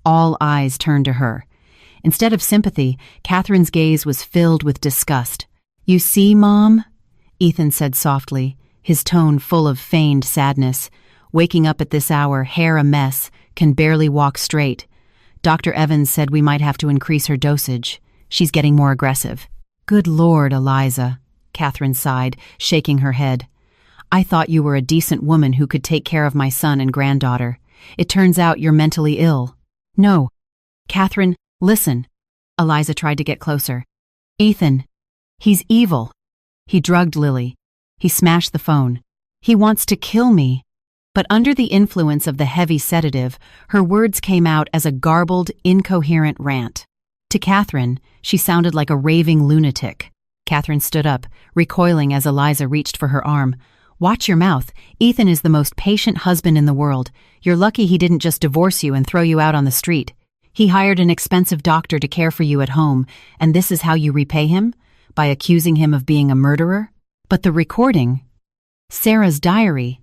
All eyes turned to her. Instead of sympathy, Catherine's gaze was filled with disgust. "You see, Mom?" Ethan said softly, his tone full of feigned sadness. "Waking up at this hour, hair a mess, can barely walk straight. Dr. Evans said we might have to increase her dosage. She's getting more aggressive." "Good Lord, Eliza," Catherine sighed, shaking her head. "I thought you were a decent woman who could take care of my son and granddaughter. It turns out you're mentally ill." "No. Catherine, listen." Eliza tried to get closer. "Ethan, he's evil. He drugged Lily. He smashed the phone. He wants to kill me." But under the influence of the heavy sedative, her words came out as a garbled, incoherent rant. To Catherine, she sounded like a raving lunatic. Catherine stood up, recoiling as Eliza reached for her arm. "Watch your mouth. Ethan is the most patient husband in the world. You're lucky he didn't just divorce you and throw you out on the street. He hired an expensive doctor to care for you at home, and this is how you repay him? By accusing him of being a murderer? But the recording, Sarah's diary."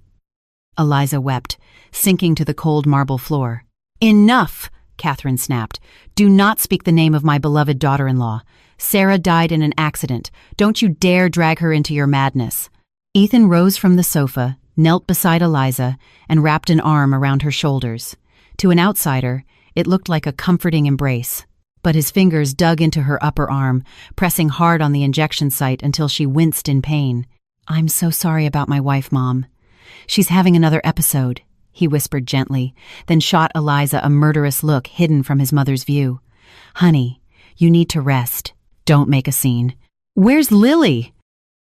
Eliza wept, sinking to the cold marble floor. "Enough!" Catherine snapped. "Do not speak the name of my beloved daughter-in-law. Sarah died in an accident. Don't you dare drag her into your madness." Ethan rose from the sofa, knelt beside Eliza, and wrapped an arm around her shoulders. To an outsider, it looked like a comforting embrace. But his fingers dug into her upper arm, pressing hard on the injection site until she winced in pain. "I'm so sorry about my wife, Mom. She's having another episode," he whispered gently, then shot Eliza a murderous look hidden from his mother's view. "Honey, you need to rest. Don't make a scene." "Where's Lily?"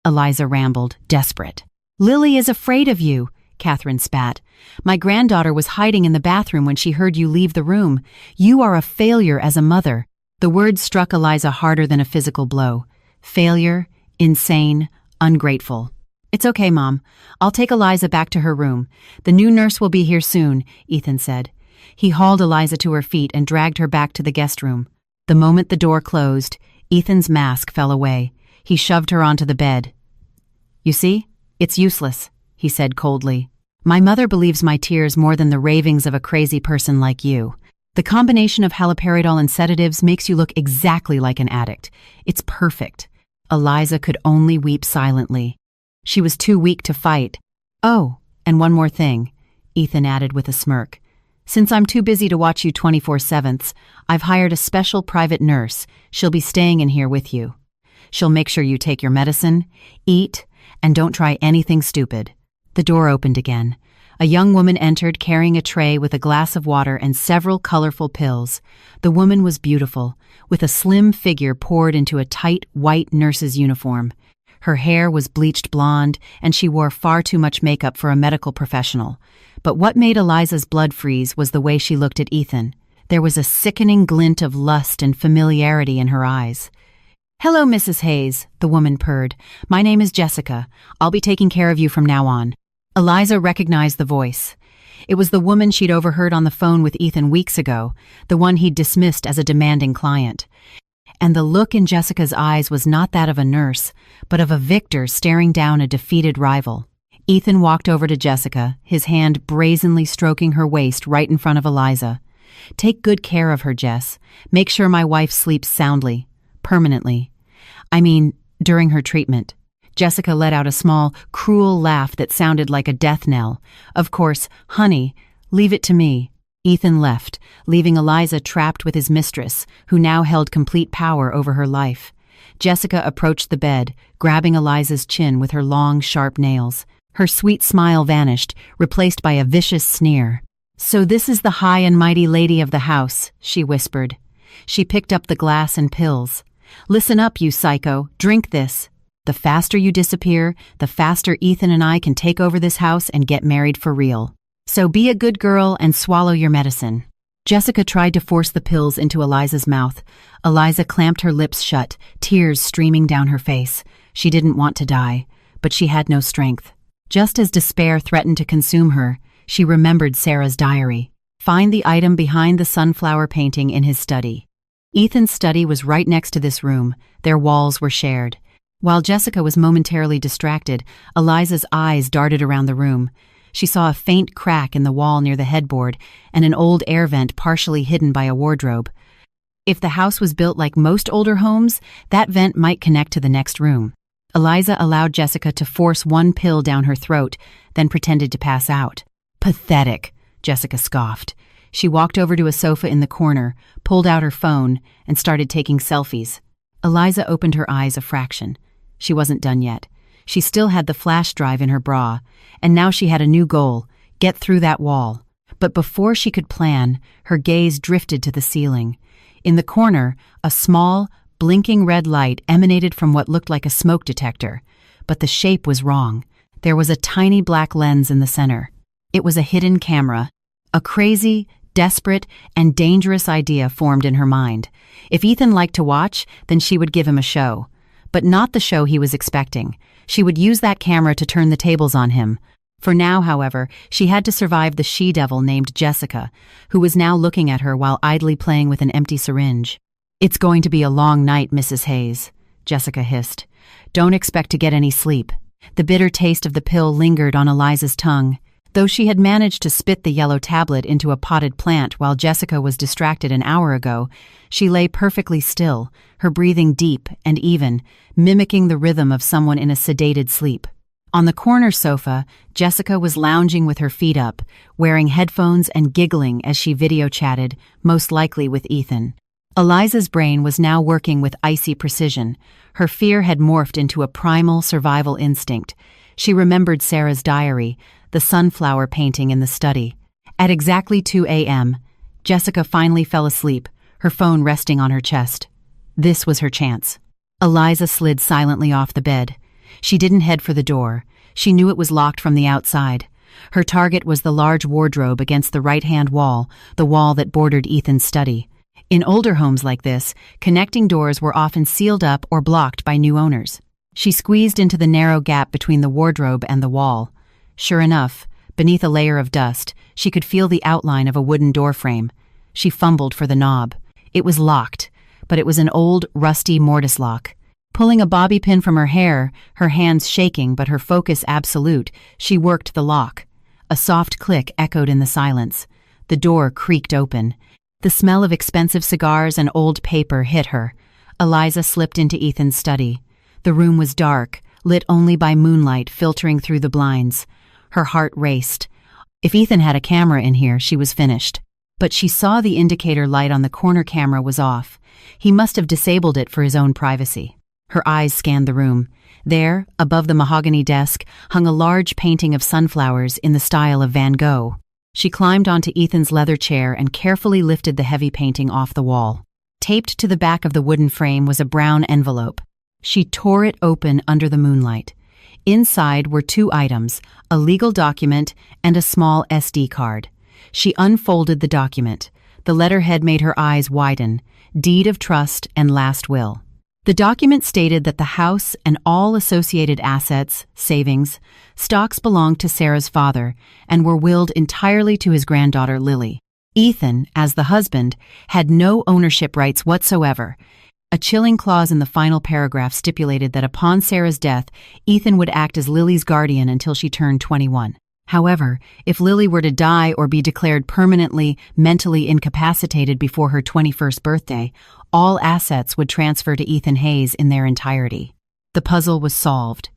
Eliza rambled, desperate. "Lily is afraid of you," Catherine spat. "My granddaughter was hiding in the bathroom when she heard you leave the room. You are a failure as a mother." The words struck Eliza harder than a physical blow. Failure, insane, ungrateful. It's okay, Mom. I'll take Eliza back to her room. The new nurse will be here soon, Ethan said. He hauled Eliza to her feet and dragged her back to the guest room. The moment the door closed, Ethan's mask fell away. He shoved her onto the bed. You see? It's useless, he said coldly. My mother believes my tears more than the ravings of a crazy person like you. The combination of haloperidol and sedatives makes you look exactly like an addict. It's perfect. Eliza could only weep silently. She was too weak to fight. Oh, and one more thing, Ethan added with a smirk. Since I'm too busy to watch you 24/7, I've hired a special private nurse. She'll be staying in here with you. She'll make sure you take your medicine, eat, and don't try anything stupid. The door opened again. A young woman entered carrying a tray with a glass of water and several colorful pills. The woman was beautiful, with a slim figure poured into a tight white nurse's uniform. Her hair was bleached blonde, and she wore far too much makeup for a medical professional. But what made Eliza's blood freeze was the way she looked at Ethan. There was a sickening glint of lust and familiarity in her eyes. "Hello, Mrs. Hayes," the woman purred. "My name is Jessica. I'll be taking care of you from now on." Eliza recognized the voice. It was the woman she'd overheard on the phone with Ethan weeks ago, the one he'd dismissed as a demanding client. And the look in Jessica's eyes was not that of a nurse, but of a victor staring down a defeated rival. Ethan walked over to Jessica, his hand brazenly stroking her waist right in front of Eliza. "Take good care of her, Jess. Make sure my wife sleeps soundly. Permanently. During her treatment." Jessica let out a small, cruel laugh that sounded like a death knell. "Of course, honey, leave it to me." Ethan left, leaving Eliza trapped with his mistress, who now held complete power over her life. Jessica approached the bed, grabbing Eliza's chin with her long, sharp nails. Her sweet smile vanished, replaced by a vicious sneer. "So this is the high and mighty lady of the house," she whispered. She picked up the glass and pills. "Listen up, you psycho. Drink this. The faster you disappear, the faster Ethan and I can take over this house and get married for real. So be a good girl and swallow your medicine." Jessica tried to force the pills into Eliza's mouth. Eliza clamped her lips shut, tears streaming down her face. She didn't want to die, but she had no strength. Just as despair threatened to consume her, she remembered Sarah's diary. Find the item behind the sunflower painting in his study. Ethan's study was right next to this room. Their walls were shared. While Jessica was momentarily distracted, Eliza's eyes darted around the room. She saw a faint crack in the wall near the headboard and an old air vent partially hidden by a wardrobe. If the house was built like most older homes, that vent might connect to the next room. Eliza allowed Jessica to force one pill down her throat, then pretended to pass out. "Pathetic," Jessica scoffed. She walked over to a sofa in the corner, pulled out her phone, and started taking selfies. Eliza opened her eyes a fraction. She wasn't done yet. She still had the flash drive in her bra, and now she had a new goal: get through that wall. But before she could plan, her gaze drifted to the ceiling. In the corner, a small, blinking red light emanated from what looked like a smoke detector, but the shape was wrong. There was a tiny black lens in the center. It was a hidden camera. A crazy, desperate, and dangerous idea formed in her mind. If Ethan liked to watch, then she would give him a show. But not the show he was expecting. She would use that camera to turn the tables on him. For now, however, she had to survive the she-devil named Jessica, who was now looking at her while idly playing with an empty syringe. "It's going to be a long night, Mrs. Hayes," Jessica hissed. "Don't expect to get any sleep." The bitter taste of the pill lingered on Eliza's tongue. Though she had managed to spit the yellow tablet into a potted plant while Jessica was distracted an hour ago, she lay perfectly still, her breathing deep and even, mimicking the rhythm of someone in a sedated sleep. On the corner sofa, Jessica was lounging with her feet up, wearing headphones and giggling as she video chatted, most likely with Ethan. Eliza's brain was now working with icy precision. Her fear had morphed into a primal survival instinct. She remembered Sarah's diary, the sunflower painting in the study. At exactly 2 a.m., Jessica finally fell asleep, her phone resting on her chest. This was her chance. Eliza slid silently off the bed. She didn't head for the door. She knew it was locked from the outside. Her target was the large wardrobe against the right-hand wall, the wall that bordered Ethan's study. In older homes like this, connecting doors were often sealed up or blocked by new owners. She squeezed into the narrow gap between the wardrobe and the wall. Sure enough, beneath a layer of dust, she could feel the outline of a wooden doorframe. She fumbled for the knob. It was locked, but it was an old, rusty mortise lock. Pulling a bobby pin from her hair, her hands shaking but her focus absolute, she worked the lock. A soft click echoed in the silence. The door creaked open. The smell of expensive cigars and old paper hit her. Eliza slipped into Ethan's study. The room was dark, lit only by moonlight filtering through the blinds. Her heart raced. If Ethan had a camera in here, she was finished. But she saw the indicator light on the corner camera was off. He must have disabled it for his own privacy. Her eyes scanned the room. There, above the mahogany desk, hung a large painting of sunflowers in the style of Van Gogh. She climbed onto Ethan's leather chair and carefully lifted the heavy painting off the wall. Taped to the back of the wooden frame was a brown envelope. She tore it open under the moonlight. Inside were two items, a legal document and a small SD card. She unfolded the document. The letterhead made her eyes widen. Deed of trust and last will. The document stated that the house and all associated assets, savings, stocks belonged to Sarah's father and were willed entirely to his granddaughter Lily. Ethan, as the husband, had no ownership rights whatsoever. A chilling clause in the final paragraph stipulated that upon Sarah's death, Ethan would act as Lily's guardian until she turned 21. However, if Lily were to die or be declared permanently mentally incapacitated before her 21st birthday, all assets would transfer to Ethan Hayes in their entirety. The puzzle was solved.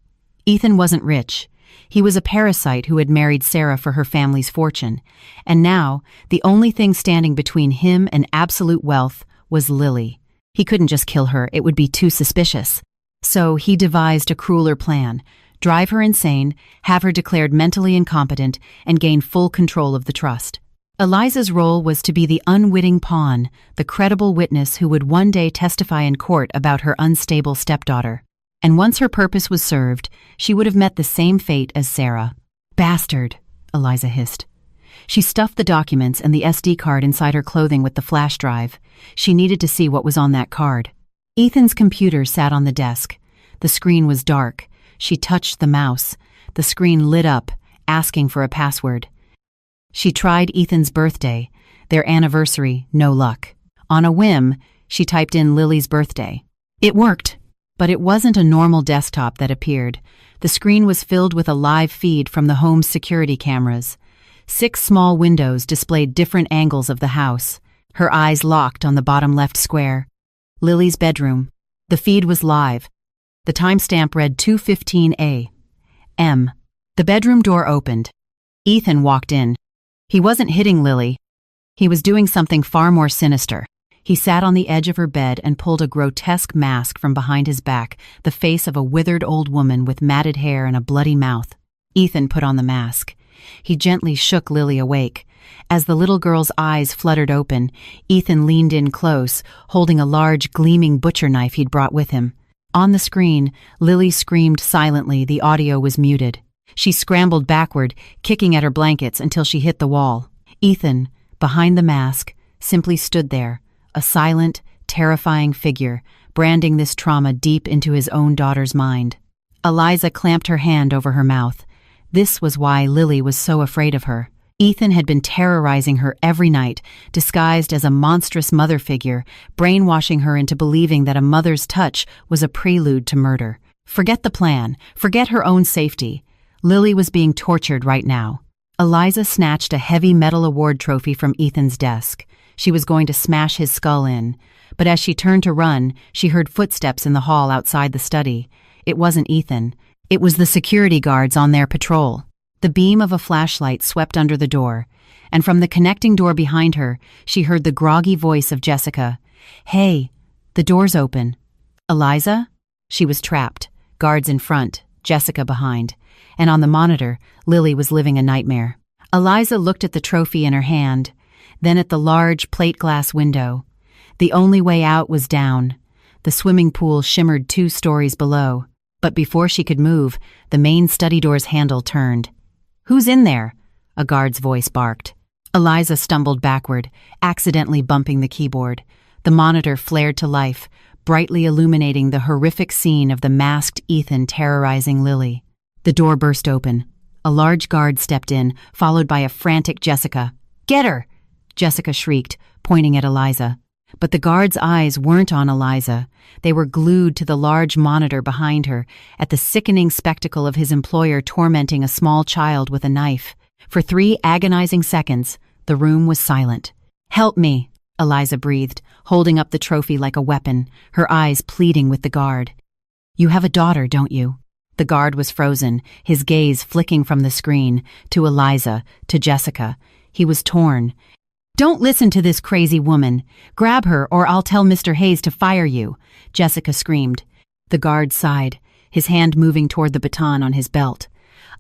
Ethan wasn't rich. He was a parasite who had married Sarah for her family's fortune, and now the only thing standing between him and absolute wealth was Lily. He couldn't just kill her, it would be too suspicious. So he devised a crueler plan: drive her insane, have her declared mentally incompetent, and gain full control of the trust. Eliza's role was to be the unwitting pawn, the credible witness who would one day testify in court about her unstable stepdaughter. And once her purpose was served, she would have met the same fate as Sarah. "Bastard," Eliza hissed. She stuffed the documents and the SD card inside her clothing with the flash drive. She needed to see what was on that card. Ethan's computer sat on the desk. The screen was dark. She touched the mouse. The screen lit up, asking for a password. She tried Ethan's birthday, their anniversary, no luck. On a whim, she typed in Lily's birthday. It worked, but it wasn't a normal desktop that appeared. The screen was filled with a live feed from the home's security cameras. 6 small windows displayed different angles of the house. Her eyes locked on the bottom left square. Lily's bedroom. The feed was live. The timestamp read 2:15 a.m. The bedroom door opened. Ethan walked in. He wasn't hitting Lily. He was doing something far more sinister. He sat on the edge of her bed and pulled a grotesque mask from behind his back, the face of a withered old woman with matted hair and a bloody mouth. Ethan put on the mask. He gently shook Lily awake. As the little girl's eyes fluttered open, Ethan leaned in close, holding a large, gleaming butcher knife he'd brought with him. On the screen, Lily screamed silently. The audio was muted. She scrambled backward, kicking at her blankets until she hit the wall. Ethan, behind the mask, simply stood there, a silent, terrifying figure, branding this trauma deep into his own daughter's mind. Eliza clamped her hand over her mouth. This was why Lily was so afraid of her. Ethan had been terrorizing her every night, disguised as a monstrous mother figure, brainwashing her into believing that a mother's touch was a prelude to murder. Forget the plan. Forget her own safety. Lily was being tortured right now. Eliza snatched a heavy metal award trophy from Ethan's desk. She was going to smash his skull in. But as she turned to run, she heard footsteps in the hall outside the study. It wasn't Ethan. It was the security guards on their patrol. The beam of a flashlight swept under the door, and from the connecting door behind her, she heard the groggy voice of Jessica. "Hey, the door's open." "Eliza?" She was trapped, guards in front, Jessica behind. And on the monitor, Lily was living a nightmare. Eliza looked at the trophy in her hand, then at the large plate glass window. The only way out was down. The swimming pool shimmered 2 stories below. But before she could move, the main study door's handle turned. "Who's in there?" a guard's voice barked. Eliza stumbled backward, accidentally bumping the keyboard. The monitor flared to life, brightly illuminating the horrific scene of the masked Ethan terrorizing Lily. The door burst open. A large guard stepped in, followed by a frantic Jessica. "Get her!" Jessica shrieked, pointing at Eliza. But the guard's eyes weren't on Eliza. They were glued to the large monitor behind her, at the sickening spectacle of his employer tormenting a small child with a knife. For 3 agonizing seconds, the room was silent. "Help me," Eliza breathed, holding up the trophy like a weapon, her eyes pleading with the guard. "You have a daughter, don't you?" The guard was frozen, his gaze flicking from the screen, to Eliza, to Jessica. He was torn. "Don't listen to this crazy woman. Grab her or I'll tell Mr. Hayes to fire you," Jessica screamed. The guard sighed, his hand moving toward the baton on his belt.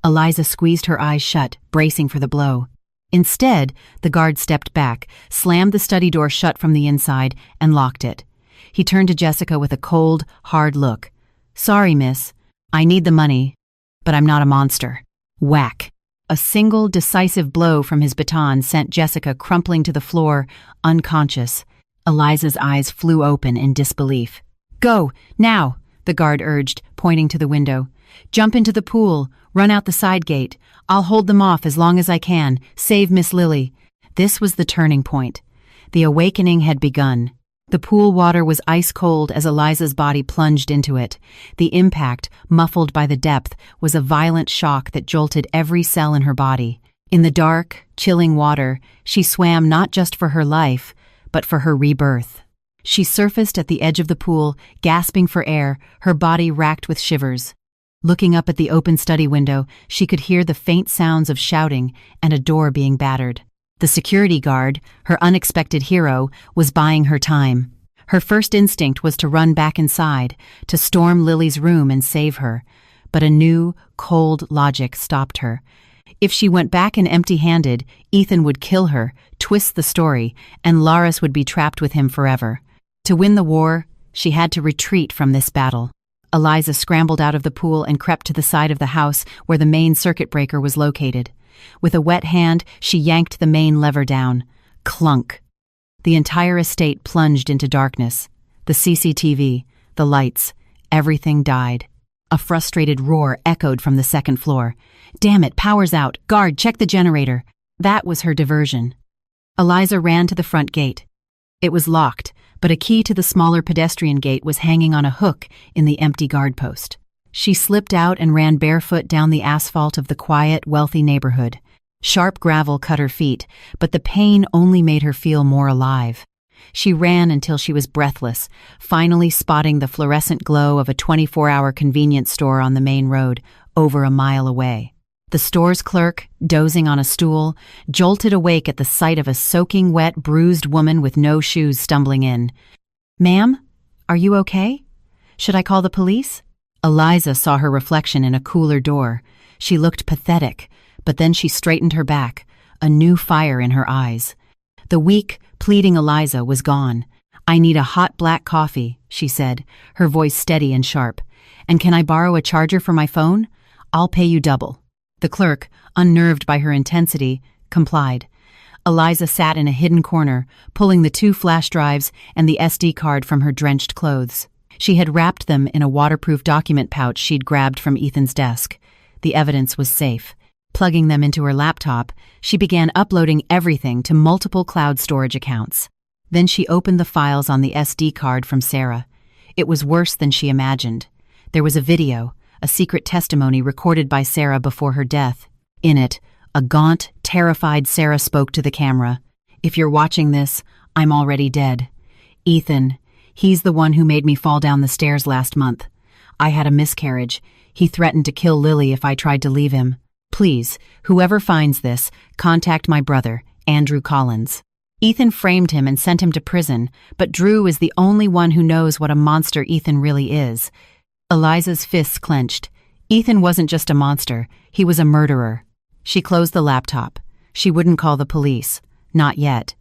Eliza squeezed her eyes shut, bracing for the blow. Instead, the guard stepped back, slammed the study door shut from the inside, and locked it. He turned to Jessica with a cold, hard look. "Sorry, miss. I need the money, but I'm not a monster." Whack! A single, decisive blow from his baton sent Jessica crumpling to the floor, unconscious. Eliza's eyes flew open in disbelief. "Go, now," the guard urged, pointing to the window. "Jump into the pool, run out the side gate. I'll hold them off as long as I can. Save Miss Lily." This was the turning point. The awakening had begun. The pool water was ice cold as Eliza's body plunged into it. The impact, muffled by the depth, was a violent shock that jolted every cell in her body. In the dark, chilling water, she swam not just for her life, but for her rebirth. She surfaced at the edge of the pool, gasping for air, her body racked with shivers. Looking up at the open study window, she could hear the faint sounds of shouting and a door being battered. The security guard, her unexpected hero, was buying her time. Her first instinct was to run back inside, to storm Lily's room and save her. But a new, cold logic stopped her. If she went back in empty-handed, Ethan would kill her, twist the story, and Laris would be trapped with him forever. To win the war, she had to retreat from this battle. Eliza scrambled out of the pool and crept to the side of the house where the main circuit breaker was located. With a wet hand, she yanked the main lever down. Clunk! The entire estate plunged into darkness. The CCTV, the lights, everything died. A frustrated roar echoed from the second floor. "Damn it, power's out! Guard, check the generator!" That was her diversion. Eliza ran to the front gate. It was locked, but a key to the smaller pedestrian gate was hanging on a hook in the empty guard post. She slipped out and ran barefoot down the asphalt of the quiet, wealthy neighborhood. Sharp gravel cut her feet, but the pain only made her feel more alive. She ran until she was breathless, finally spotting the fluorescent glow of a 24-hour convenience store on the main road, over a mile away. The store's clerk, dozing on a stool, jolted awake at the sight of a soaking wet, bruised woman with no shoes stumbling in. "Ma'am, are you okay? Should I call the police?" Eliza saw her reflection in a cooler door. She looked pathetic, but then she straightened her back, a new fire in her eyes. The weak, pleading Eliza was gone. "I need a hot black coffee," she said, her voice steady and sharp. "And can I borrow a charger for my phone? I'll pay you double." The clerk, unnerved by her intensity, complied. Eliza sat in a hidden corner, pulling the 2 flash drives and the SD card from her drenched clothes. She had wrapped them in a waterproof document pouch she'd grabbed from Ethan's desk. The evidence was safe. Plugging them into her laptop, she began uploading everything to multiple cloud storage accounts. Then she opened the files on the SD card from Sarah. It was worse than she imagined. There was a video, a secret testimony recorded by Sarah before her death. In it, a gaunt, terrified Sarah spoke to the camera. "If you're watching this, I'm already dead. Ethan, he's the one who made me fall down the stairs last month. I had a miscarriage. He threatened to kill Lily if I tried to leave him. Please, whoever finds this, contact my brother, Andrew Collins." Ethan framed him and sent him to prison, but Drew is the only one who knows what a monster Ethan really is. Eliza's fists clenched. Ethan wasn't just a monster, he was a murderer. She closed the laptop. She wouldn't call the police. Not yet.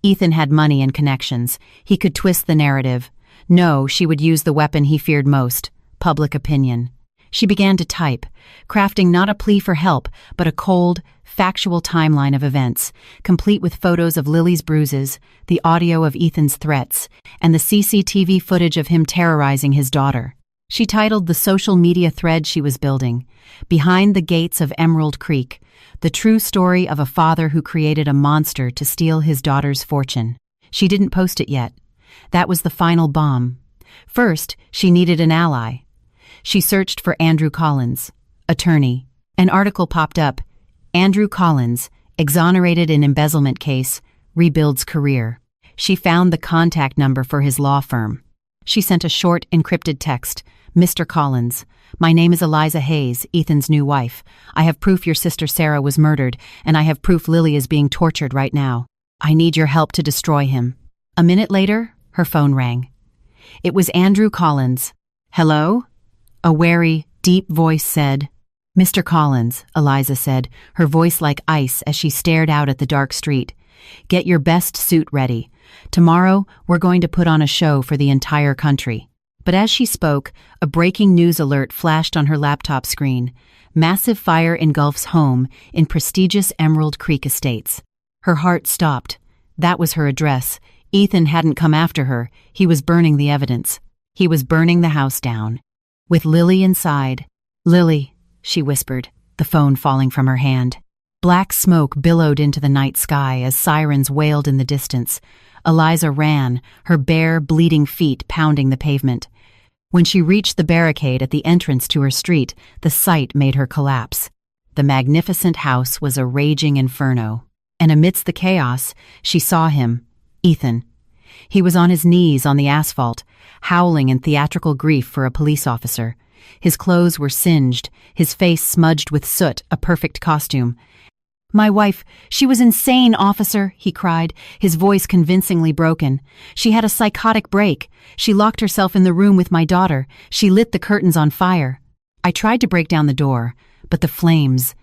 Ethan had money and connections. He could twist the narrative. No, she would use the weapon he feared most, public opinion. She began to type, crafting not a plea for help, but a cold, factual timeline of events, complete with photos of Lily's bruises, the audio of Ethan's threats, and the CCTV footage of him terrorizing his daughter. She titled the social media thread she was building, "Behind the Gates of Emerald Creek, the true story of a father who created a monster to steal his daughter's fortune." She didn't post it yet. That was the final bomb. First, she needed an ally. She searched for Andrew Collins, attorney. An article popped up. Andrew Collins, exonerated in embezzlement case, rebuilds career. She found the contact number for his law firm. She sent a short, encrypted text. "Mr. Collins, my name is Eliza Hayes, Ethan's new wife. I have proof your sister Sarah was murdered, and I have proof Lily is being tortured right now. I need your help to destroy him." A minute later, her phone rang. It was Andrew Collins. "Hello?" A wary, deep voice said. "Mr. Collins," Eliza said, her voice like ice as she stared out at the dark street. "Get your best suit ready. Tomorrow, we're going to put on a show for the entire country." But as she spoke, a breaking news alert flashed on her laptop screen. Massive fire engulfs home in prestigious Emerald Creek Estates. Her heart stopped. That was her address. Ethan hadn't come after her. He was burning the evidence. He was burning the house down. With Lily inside. "Lily," she whispered, the phone falling from her hand. Black smoke billowed into the night sky as sirens wailed in the distance. Eliza ran, her bare, bleeding feet pounding the pavement. When she reached the barricade at the entrance to her street, the sight made her collapse. The magnificent house was a raging inferno. And amidst the chaos, she saw him, Ethan. He was on his knees on the asphalt, howling in theatrical grief for a police officer. His clothes were singed, his face smudged with soot, a perfect costume. "My wife, she was insane, officer," he cried, his voice convincingly broken. "She had a psychotic break. She locked herself in the room with my daughter. She lit the curtains on fire. I tried to break down the door, but the flames.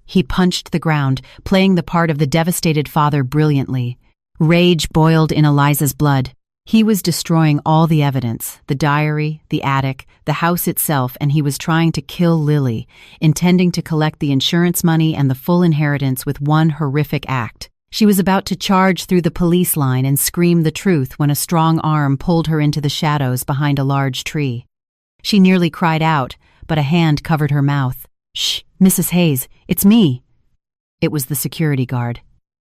He punched the ground, playing the part of the devastated father brilliantly. Rage boiled in Eliza's blood. He was destroying all the evidence, the diary, the attic, the house itself, and he was trying to kill Lily, intending to collect the insurance money and the full inheritance with one horrific act. She was about to charge through the police line and scream the truth when a strong arm pulled her into the shadows behind a large tree. She nearly cried out, but a hand covered her mouth. "Shh, Mrs. Hayes, it's me." It was the security guard.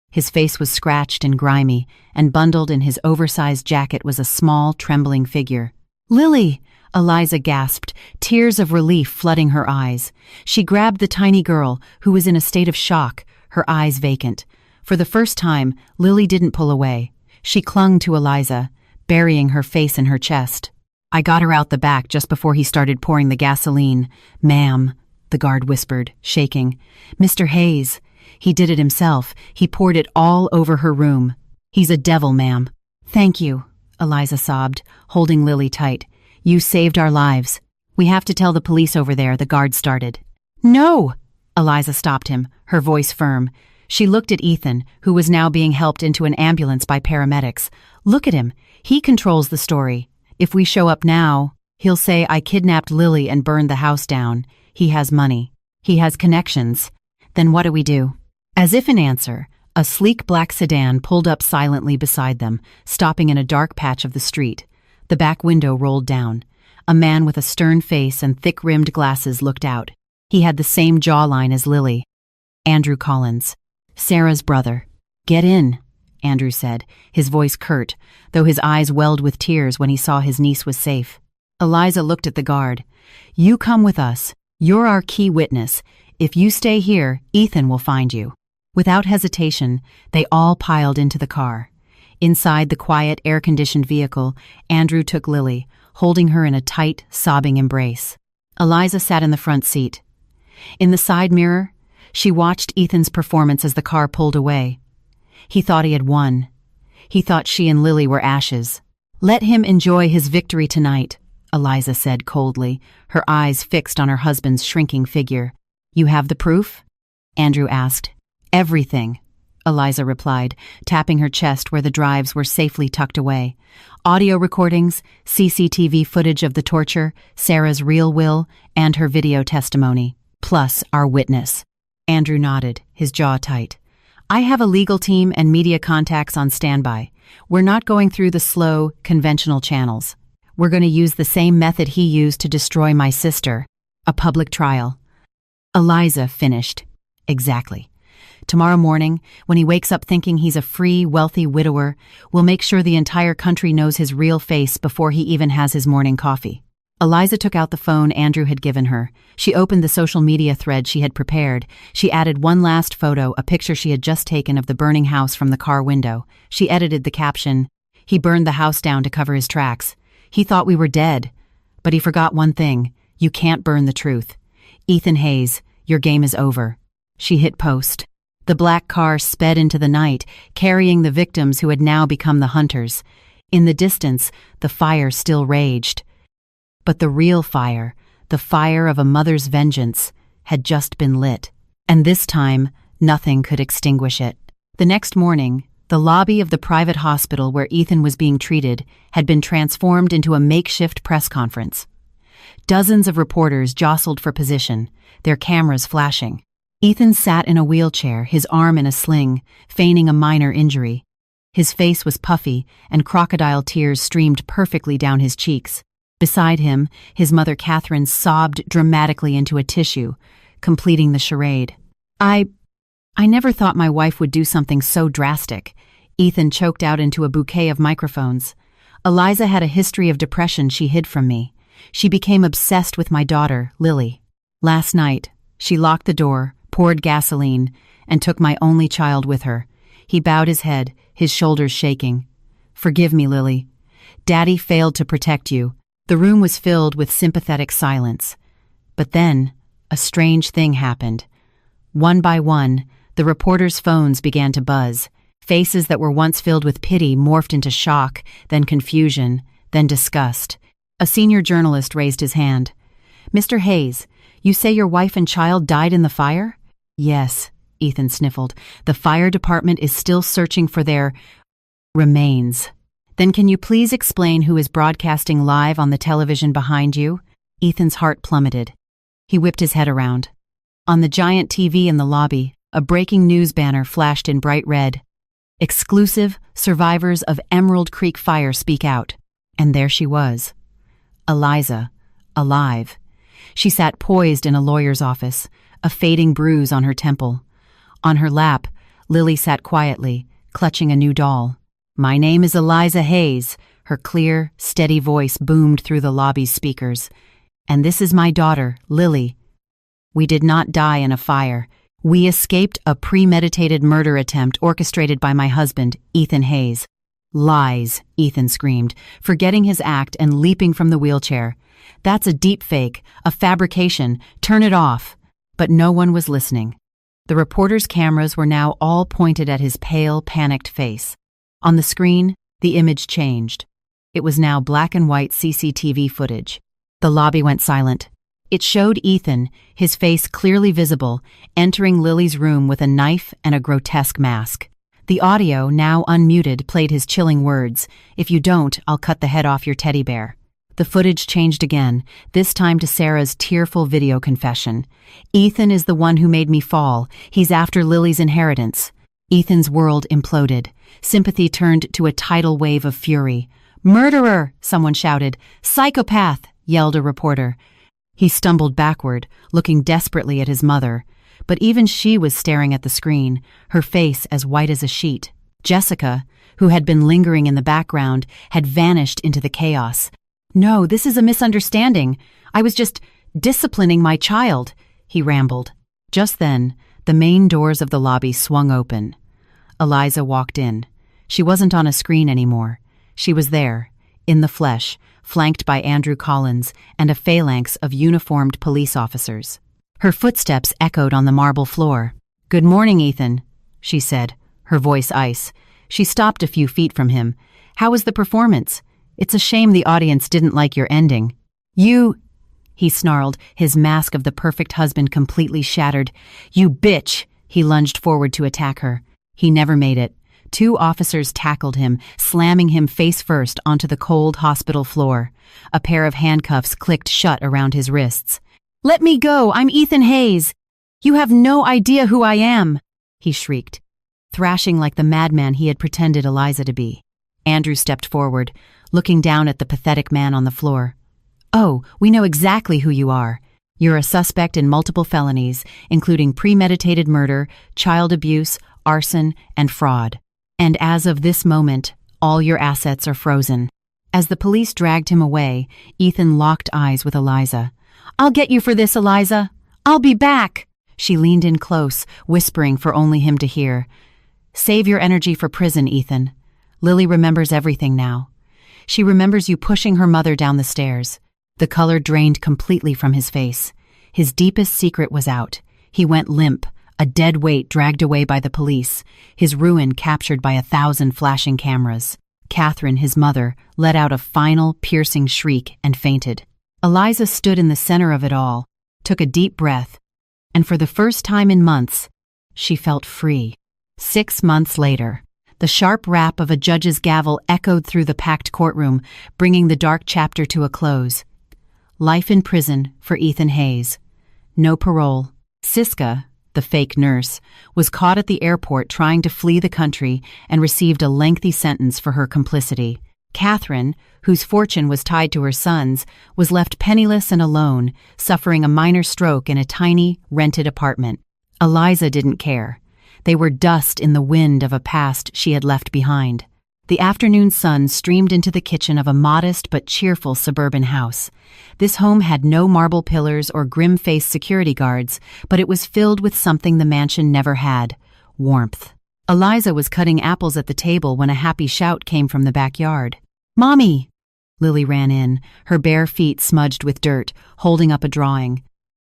His face was scratched and grimy, and bundled in his oversized jacket was a small, trembling figure. "Lily!" Eliza gasped, tears of relief flooding her eyes. She grabbed the tiny girl, who was in a state of shock, her eyes vacant. For the first time, Lily didn't pull away. She clung to Eliza, burying her face in her chest. "I got her out the back just before he started pouring the gasoline. Ma'am," the guard whispered, shaking. "Mr. Hayes. He did it himself. He poured it all over her room. He's a devil, ma'am." "Thank you," Eliza sobbed, holding Lily tight. "You saved our lives. We have to tell the police over there," the guard started. "No!" Eliza stopped him, her voice firm. She looked at Ethan, who was now being helped into an ambulance by paramedics. "Look at him. He controls the story. If we show up now, he'll say I kidnapped Lily and burned the house down. He has money. He has connections. Then what do we do?" As if in answer, a sleek black sedan pulled up silently beside them, stopping in a dark patch of the street. The back window rolled down. A man with a stern face and thick-rimmed glasses looked out. He had the same jawline as Lily. Andrew Collins, Sarah's brother. "Get in," Andrew said, his voice curt, though his eyes welled with tears when he saw his niece was safe. Eliza looked at the guard. "You come with us. You're our key witness. If you stay here, Ethan will find you." Without hesitation, they all piled into the car. Inside the quiet, air-conditioned vehicle, Andrew took Lily, holding her in a tight, sobbing embrace. Eliza sat in the front seat. In the side mirror, she watched Ethan's performance as the car pulled away. He thought he had won. He thought she and Lily were ashes. "Let him enjoy his victory tonight," Eliza said coldly, her eyes fixed on her husband's shrinking figure. "You have the proof?" Andrew asked. "Everything," Eliza replied, tapping her chest where the drives were safely tucked away. Audio recordings, CCTV footage of the torture, Sarah's real will, and her video testimony. Plus our witness. Andrew nodded, his jaw tight. I have a legal team and media contacts on standby. We're not going through the slow, conventional channels. We're going to use the same method he used to destroy my sister. A public trial. Eliza finished. Exactly. Tomorrow morning, when he wakes up thinking he's a free, wealthy widower, we'll make sure the entire country knows his real face before he even has his morning coffee. Eliza took out the phone Andrew had given her. She opened the social media thread she had prepared. She added one last photo, a picture she had just taken of the burning house from the car window. She edited the caption, "He burned the house down to cover his tracks. He thought we were dead. But he forgot one thing. You can't burn the truth. Ethan Hayes, your game is over." She hit post. The black car sped into the night, carrying the victims who had now become the hunters. In the distance, the fire still raged. But the real fire, the fire of a mother's vengeance, had just been lit. And this time, nothing could extinguish it. The next morning, the lobby of the private hospital where Ethan was being treated had been transformed into a makeshift press conference. Dozens of reporters jostled for position, their cameras flashing. Ethan sat in a wheelchair, his arm in a sling, feigning a minor injury. His face was puffy, and crocodile tears streamed perfectly down his cheeks. Beside him, his mother Catherine sobbed dramatically into a tissue, completing the charade. I never thought my wife would do something so drastic," Ethan choked out into a bouquet of microphones. "Eliza had a history of depression she hid from me. She became obsessed with my daughter, Lily. Last night, she locked the door, poured gasoline, and took my only child with her." He bowed his head, his shoulders shaking. "Forgive me, Lily. Daddy failed to protect you." The room was filled with sympathetic silence. But then, a strange thing happened. One by one, the reporters' phones began to buzz. Faces that were once filled with pity morphed into shock, then confusion, then disgust. A senior journalist raised his hand. "Mr. Hayes, you say your wife and child died in the fire?" "Yes," Ethan sniffled. "The fire department is still searching for their remains." "Then can you please explain who is broadcasting live on the television behind you?" Ethan's heart plummeted. He whipped his head around. On the giant TV in the lobby, a breaking news banner flashed in bright red. "Exclusive, survivors of Emerald Creek Fire speak out." And there she was. Eliza, alive. She sat poised in a lawyer's office, a fading bruise on her temple. On her lap, Lily sat quietly, clutching a new doll. "My name is Eliza Hayes," her clear, steady voice boomed through the lobby's speakers. "And this is my daughter, Lily. We did not die in a fire. We escaped a premeditated murder attempt orchestrated by my husband, Ethan Hayes." "Lies," Ethan screamed, forgetting his act and leaping from the wheelchair. "That's a deep fake, a fabrication. Turn it off." But no one was listening. The reporters' cameras were now all pointed at his pale, panicked face. On the screen, the image changed. It was now black and white CCTV footage. The lobby went silent. It showed Ethan, his face clearly visible, entering Lily's room with a knife and a grotesque mask. The audio, now unmuted, played his chilling words, "If you don't, I'll cut the head off your teddy bear." The footage changed again, this time to Sarah's tearful video confession. "Ethan is the one who made me fall. He's after Lily's inheritance." Ethan's world imploded. Sympathy turned to a tidal wave of fury. "Murderer!" someone shouted. "Psychopath!" yelled a reporter. He stumbled backward, looking desperately at his mother. But even she was staring at the screen, her face as white as a sheet. Jessica, who had been lingering in the background, had vanished into the chaos. "No, this is a misunderstanding. I was just disciplining my child," he rambled. Just then, the main doors of the lobby swung open. Eliza walked in. She wasn't on a screen anymore. She was there, in the flesh, flanked by Andrew Collins and a phalanx of uniformed police officers. Her footsteps echoed on the marble floor. "Good morning, Ethan," she said, her voice ice. She stopped a few feet from him. "How was the performance? It's a shame the audience didn't like your ending." "You," he snarled, his mask of the perfect husband completely shattered. "You bitch!" He lunged forward to attack her. He never made it. 2 officers tackled him, slamming him face first onto the cold hospital floor. A pair of handcuffs clicked shut around his wrists. "Let me go! I'm Ethan Hayes! You have no idea who I am!" he shrieked, thrashing like the madman he had pretended Eliza to be. Andrew stepped forward, looking down at the pathetic man on the floor. "Oh, we know exactly who you are. You're a suspect in multiple felonies, including premeditated murder, child abuse, arson, and fraud. And as of this moment, all your assets are frozen." As the police dragged him away, Ethan locked eyes with Eliza. "I'll get you for this, Eliza. I'll be back." She leaned in close, whispering for only him to hear. "Save your energy for prison, Ethan. Lily remembers everything now. She remembers you pushing her mother down the stairs." The color drained completely from his face. His deepest secret was out. He went limp, a dead weight dragged away by the police, his ruin captured by 1,000 flashing cameras. Catherine, his mother, let out a final, piercing shriek and fainted. Eliza stood in the center of it all, took a deep breath, and for the first time in months, she felt free. 6 months later, the sharp rap of a judge's gavel echoed through the packed courtroom, bringing the dark chapter to a close. Life in prison for Ethan Hayes. No parole. Siska, the fake nurse, was caught at the airport trying to flee the country and received a lengthy sentence for her complicity. Catherine, whose fortune was tied to her son's, was left penniless and alone, suffering a minor stroke in a tiny, rented apartment. Eliza didn't care. They were dust in the wind of a past she had left behind. The afternoon sun streamed into the kitchen of a modest but cheerful suburban house. This home had no marble pillars or grim-faced security guards, but it was filled with something the mansion never had: warmth. Eliza was cutting apples at the table when a happy shout came from the backyard. "Mommy!" Lily ran in, her bare feet smudged with dirt, holding up a drawing.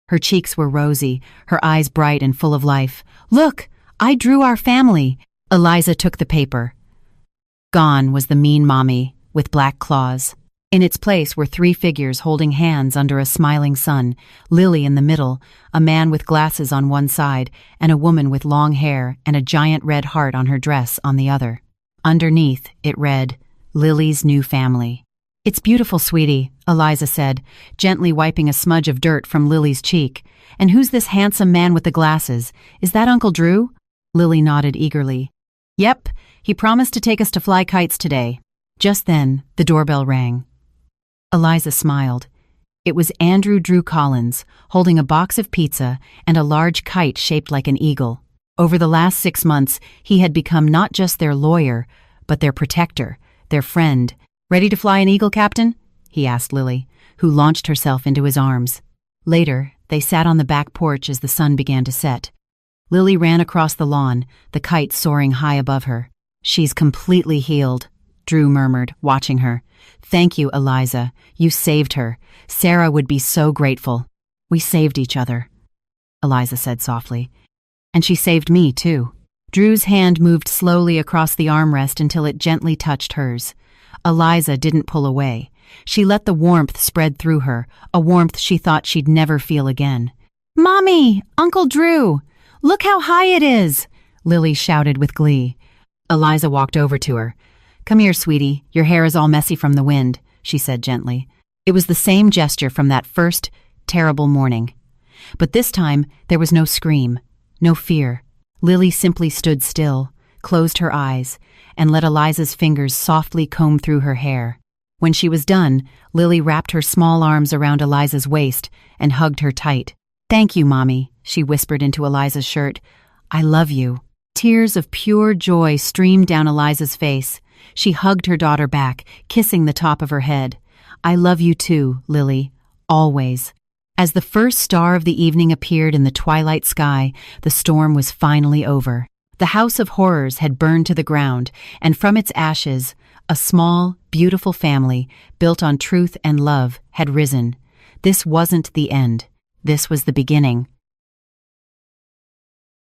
Her cheeks were rosy, her eyes bright and full of life. "Look! I drew our family!" Eliza took the paper. Gone was the mean mommy, with black claws. In its place were 3 figures holding hands under a smiling sun, Lily in the middle, a man with glasses on one side, and a woman with long hair and a giant red heart on her dress on the other. Underneath, it read, "Lily's new family." "It's beautiful, sweetie," Eliza said, gently wiping a smudge of dirt from Lily's cheek. "And who's this handsome man with the glasses? Is that Uncle Drew?" Lily nodded eagerly. "Yep, he promised to take us to fly kites today." Just then, the doorbell rang. Eliza smiled. It was Andrew Drew Collins, holding a box of pizza and a large kite shaped like an eagle. Over the last 6 months, he had become not just their lawyer, but their protector, their friend. "Ready to fly an eagle, Captain?" he asked Lily, who launched herself into his arms. Later, they sat on the back porch as the sun began to set. Lily ran across the lawn, the kite soaring high above her. "She's completely healed," Drew murmured, watching her. "Thank you, Eliza. You saved her. Sarah would be so grateful." "We saved each other," Eliza said softly. "And she saved me, too." Drew's hand moved slowly across the armrest until it gently touched hers. Eliza didn't pull away. She let the warmth spread through her, a warmth she thought she'd never feel again. "Mommy! Uncle Drew! Look how high it is!" Lily shouted with glee. Eliza walked over to her. "Come here, sweetie. Your hair is all messy from the wind," she said gently. It was the same gesture from that first, terrible morning. But this time, there was no scream, no fear. Lily simply stood still, closed her eyes, and let Eliza's fingers softly comb through her hair. When she was done, Lily wrapped her small arms around Eliza's waist and hugged her tight. "Thank you, Mommy," she whispered into Eliza's shirt. "I love you." Tears of pure joy streamed down Eliza's face. She hugged her daughter back, kissing the top of her head. "I love you too, Lily, always." As the first star of the evening appeared in the twilight sky, the storm was finally over. The house of horrors had burned to the ground, and from its ashes, a small, beautiful family, built on truth and love, had risen. This wasn't the end. This was the beginning.